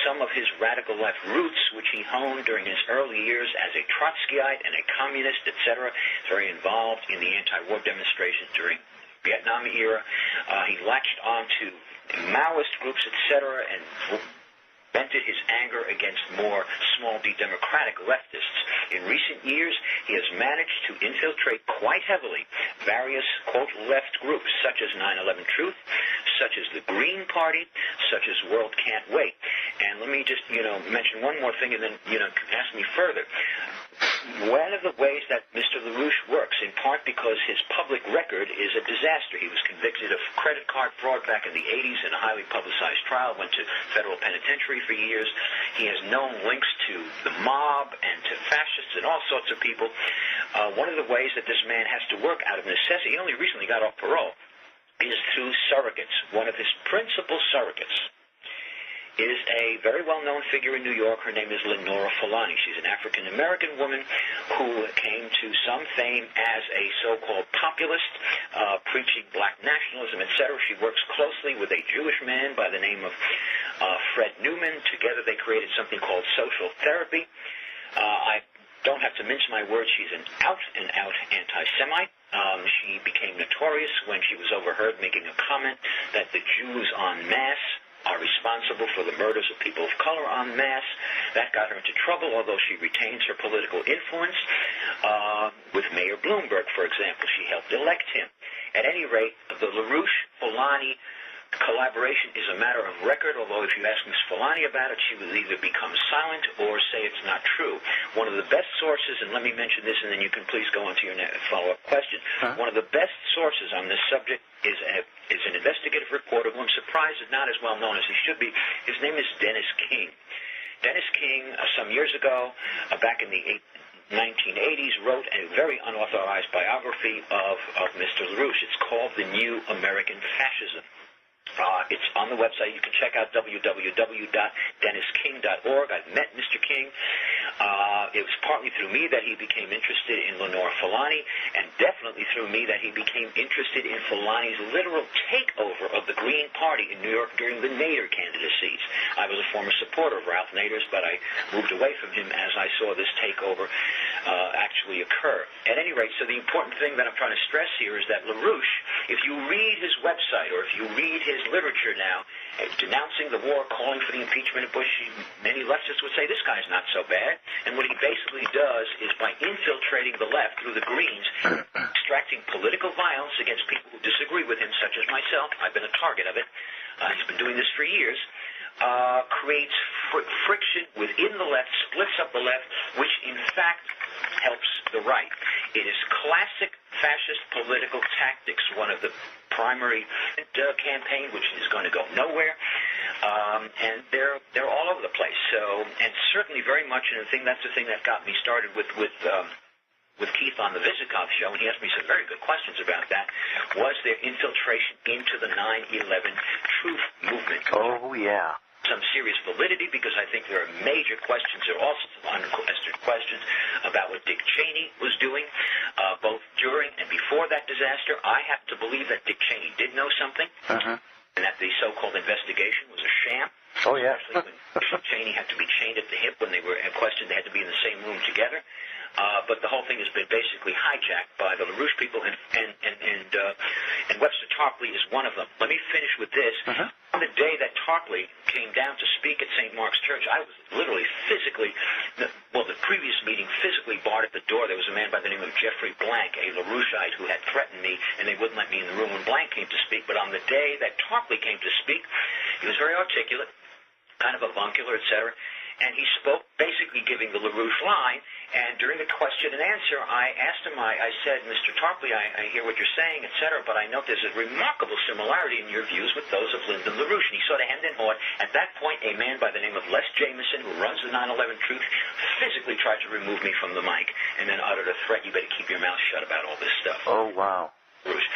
some of his radical left roots, which he honed during his early years as a Trotskyite and a communist, etc. Very involved in the anti-war demonstrations during the Vietnam era. He latched on to Maoist groups, etc., and vented his anger against more small-d democratic leftists. In recent years, he has managed to infiltrate quite heavily various, quote, left groups, such as 9/11 Truth, such as the Green Party, such as World Can't Wait. And let me just, mention one more thing and then, ask me further. One of the ways that Mr. LaRouche works, in part because his public record is a disaster. He was convicted of credit card fraud back in the 80s in a highly publicized trial, went to federal penitentiary for years. He has known links to the mob and to fascists and all sorts of people. One of the ways that this man has to work out of necessity, he only recently got off parole, is through surrogates. One of his principal surrogates is a very well-known figure in New York. Her name is Leonora Fulani. She's an African-American woman who came to some fame as a so-called populist, preaching black nationalism, etc. She works closely with a Jewish man by the name of Fred Newman. Together they created something called social therapy. I don't have to mince my words. She's an out-and-out anti-Semite. She became notorious when she was overheard making a comment that the Jews en masse are responsible for the murders of people of color en masse. That got her into trouble, although she retains her political influence. With Mayor Bloomberg, for example, she helped elect him. At any rate, the LaRouche-Fulani collaboration is a matter of record, although if you ask Ms. Fulani about it, she will either become silent or say it's not true. One of the best sources, and let me mention this and then you can please go on to your follow-up question. One of the best sources on this subject is an investigative reporter who I'm surprised is not as well known as he should be. His name is Dennis King. Dennis King, some years ago, back in the 1980s, wrote a very unauthorized biography of Mr. LaRouche. It's called The New American Fascism. It's on the website. You can check out www.dennisking.org. I've met Mr. King. It was partly through me that he became interested in Leonora Fulani, and definitely through me that he became interested in Fulani's literal takeover of the Green Party in New York during the Nader candidacies. I was a former supporter of Ralph Nader's, but I moved away from him as I saw this takeover actually occur. At any rate, so the important thing that I'm trying to stress here is that LaRouche, if you read his website or if you read his literature now, denouncing the war, calling for the impeachment of Bush, many leftists would say this guy's not so bad. And what he basically does is by infiltrating the left through the Greens, extracting political violence against people who disagree with him, such as myself. I've been a target of it. He's been doing this for years. Creates friction within the left, splits up the left, which in fact helps the right. It is classic fascist political tactics, one of the primary campaign, which is going to go nowhere, and they're all over the place. So, and certainly very much, and that's the thing that got me started with Keith on the Vizikov show, and he asked me some very good questions about that, was their infiltration into the 9/11 truth movement.
Oh, yeah.
Some serious validity, because I think there are major questions. There are also some unanswered questions about what Dick Cheney was doing, both during and before that disaster. I happen to believe that Dick Cheney did know something, and that the so-called investigation was a sham.
Oh, yeah.
Especially when Cheney had to be chained at the hip when they were questioned. They had to be in the same room together. But the whole thing has been basically hijacked by the LaRouche people, and Webster Tarpley is one of them. Let me finish with this. On the day that Tarpley came down to speak at St. Mark's Church, I was literally physically, the previous meeting, physically barred at the door. There was a man by the name of Jeffrey Blank, a LaRoucheite, who had threatened me, and they wouldn't let me in the room when Blank came to speak. But on the day that Tarpley came to speak, he was very articulate, kind of avuncular, etc., and he spoke basically giving the LaRouche line, and during the question and answer, I asked him, I said, Mr. Tarpley, I hear what you're saying, etc., but I note there's a remarkable similarity in your views with those of Lyndon LaRouche, and he sort of hemmed and hawed. At that point, a man by the name of Les Jameson, who runs the 9/11 Truth, physically tried to remove me from the mic, and then uttered a threat, you better keep your mouth shut about all this stuff.
Oh, wow.
LaRouche.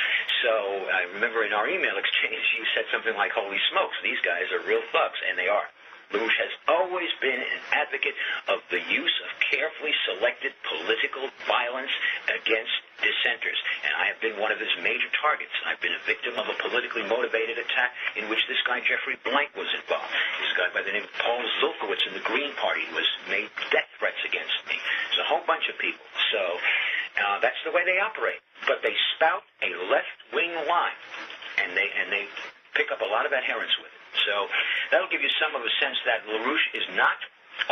So I remember in our email exchange, you said something like, holy smokes, these guys are real thugs, and they are. LaRouche has always been an advocate of the use of carefully selected political violence against dissenters, and I have been one of his major targets. I've been a victim of a politically motivated attack in which this guy Jeffrey Blank was involved. This guy by the name of Paul Zulkowitz in the Green Party was made death threats against me. There's a whole bunch of people. So that's the way they operate. But they spout a left-wing line, and they pick up a lot of adherents with it. So that'll give you some of a sense that LaRouche is not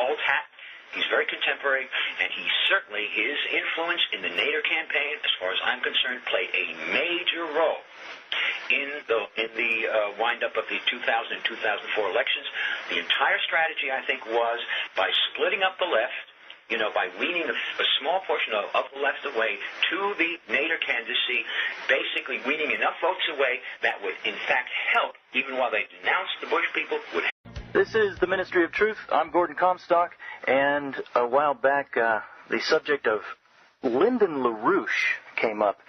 old hat. He's very contemporary, and he certainly, his influence in the Nader campaign, as far as I'm concerned, played a major role in the wind-up of the 2000 and 2004 elections. The entire strategy, I think, was by splitting up the left, by weaning a small portion of the left away to the Nader candidacy, basically weaning enough votes away that would, in fact, help, even while they denounced the Bush people, would help.
This is the Ministry of Truth. I'm Gordon Comstock, and a while back, the subject of Lyndon LaRouche came up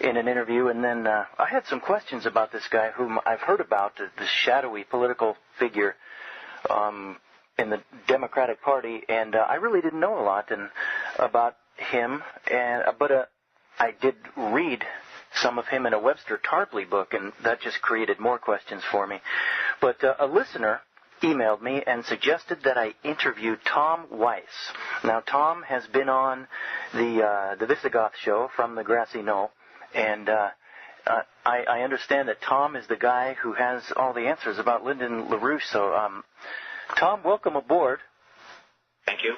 in an interview, and then I had some questions about this guy whom I've heard about, this shadowy political figure in the Democratic Party, and I really didn't know a lot about him, but I did read some of him in a Webster Tarpley book, and that just created more questions for me. But a listener emailed me and suggested that I interview Tom Weiss. Now, Tom has been on the Visigoth show from the Grassy Knoll, and I understand that Tom is the guy who has all the answers about Lyndon LaRouche. So, Tom, welcome aboard.
Thank you.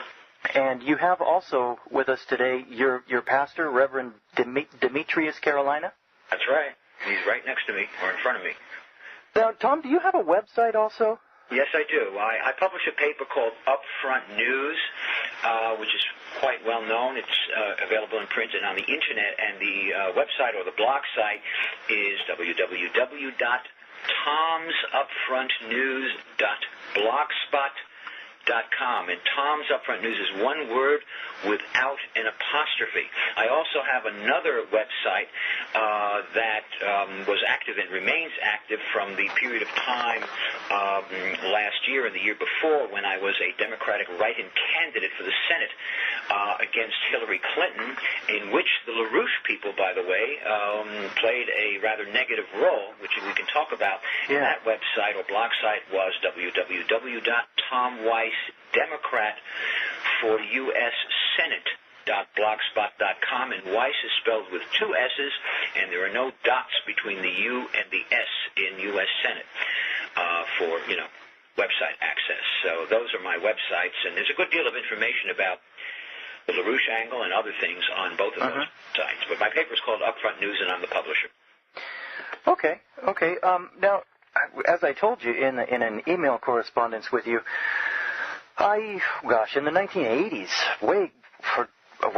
And you have also with us today your pastor, Reverend Demetrius Carolina?
That's right. He's right next to me, or in front of me.
Now, Tom, do you have a website also?
Yes, I do. I publish a paper called Upfront News, which is quite well known. It's available in print and on the Internet, and the website or the blog site is www.tomsupfrontnews.blogspot.com, and Tom's Upfront News is one word without an apostrophe. I also have another website that was active and remains active from the period of time last year and the year before when I was a Democratic write-in candidate for the Senate against Hillary Clinton, in which the LaRouche people, by the way, played a rather negative role, which we can talk about.
Yeah.
And that website or blog site was www.tomweissdemocrat for U.S. Senate.blogspot.com, and Weiss is spelled with two S's, and there are no dots between the U and the S in U.S. Senate for, website access. So those are my websites, and there's a good deal of information about the LaRouche angle and other things on both of those sites. But my paper is called Upfront News, and I'm the publisher.
Okay. Now, as I told you in an email correspondence with you, in the 1980s, way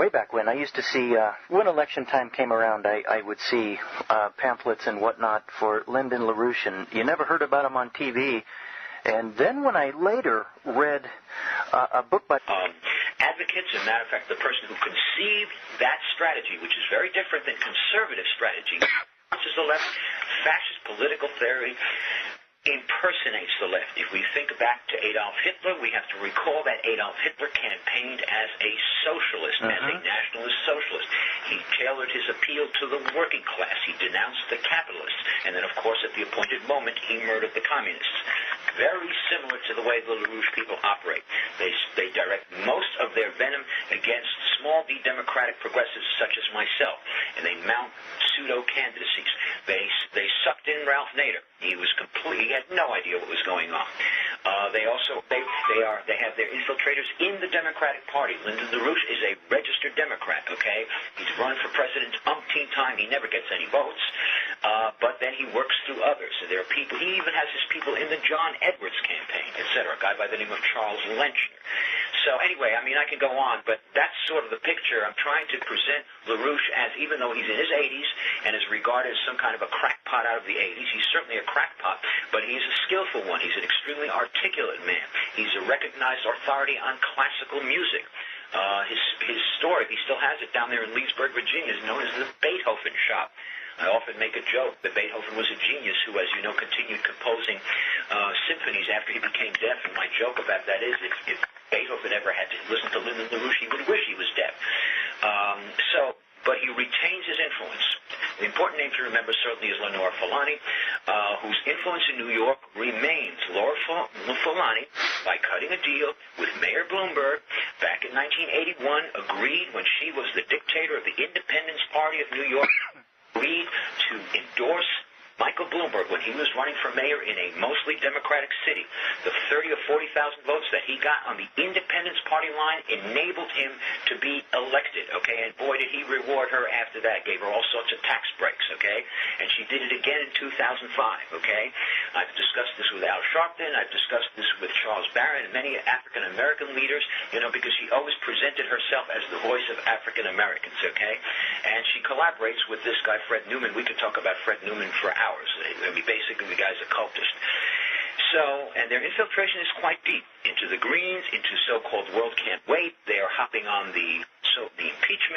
back when, I used to see, when election time came around, I would see pamphlets and whatnot for Lyndon LaRouche, and you never heard about him on TV. And then when I later read a book by
advocates, as a matter of fact, the person who conceived that strategy, which is very different than conservative strategy, which is the left, fascist political theory, impersonates the left. If we think back to Adolf Hitler, we have to recall that Adolf Hitler campaigned as a socialist, as a nationalist socialist. He tailored his appeal to the working class. He denounced the capitalists. And then, of course, at the appointed moment, he murdered the communists. Very similar to the way the LaRouche people operate. They direct most of their venom against small d democratic progressives such as myself, and they mount pseudo-candidacies. They sucked in Ralph Nader. He had no idea what was going on. They have their infiltrators in the Democratic Party. Lyndon LaRouche is a registered Democrat, okay? He's run for president umpteen time. He never gets any votes. But then he works through others. So there are people, he even has his people in the John Edwards campaign, etc., a guy by the name of Charles Lenchner. So anyway, I can go on, but that's sort of the picture. I'm trying to present LaRouche as, even though he's in his 80s and is regarded as some kind of a crackpot out of the 80s, he's certainly a crackpot, but he's a skillful one. He's an extremely articulate man. He's a recognized authority on classical music. His store, if he still has it down there in Leesburg, Virginia, is known as the Beethoven Shop. I often make a joke that Beethoven was a genius who, as you know, continued composing symphonies after he became deaf, and my joke about that is if Beethoven ever had to listen to Lyndon LaRouche, he would wish he was deaf. But he retains his influence. The important name to remember certainly is Leonora Fulani, whose influence in New York remains. Laura Fulani, by cutting a deal with Mayor Bloomberg back in 1981, agreed when she was the dictator of the Independence Party of New York, agreed to endorse Michael Bloomberg when he was running for mayor in a mostly Democratic city. The 30 or 40,000 votes that he got on the Independence Party line enabled him to be elected, okay? And boy, did he reward her after that, gave her all sorts of tax breaks, okay? And she did it again in 2005, okay? I've discussed this with Al Sharpton. I've discussed this with Charles Barron and many African-American leaders, you know, because she always presented herself as the voice of African-Americans, okay? And she collaborates with this guy, Fred Newman. We could talk about Fred Newman for hours. I mean, basically, the guy's a cultist. So, and their infiltration is quite deep into the Greens, into so-called World Can't Wait. They are hopping on the impeachment.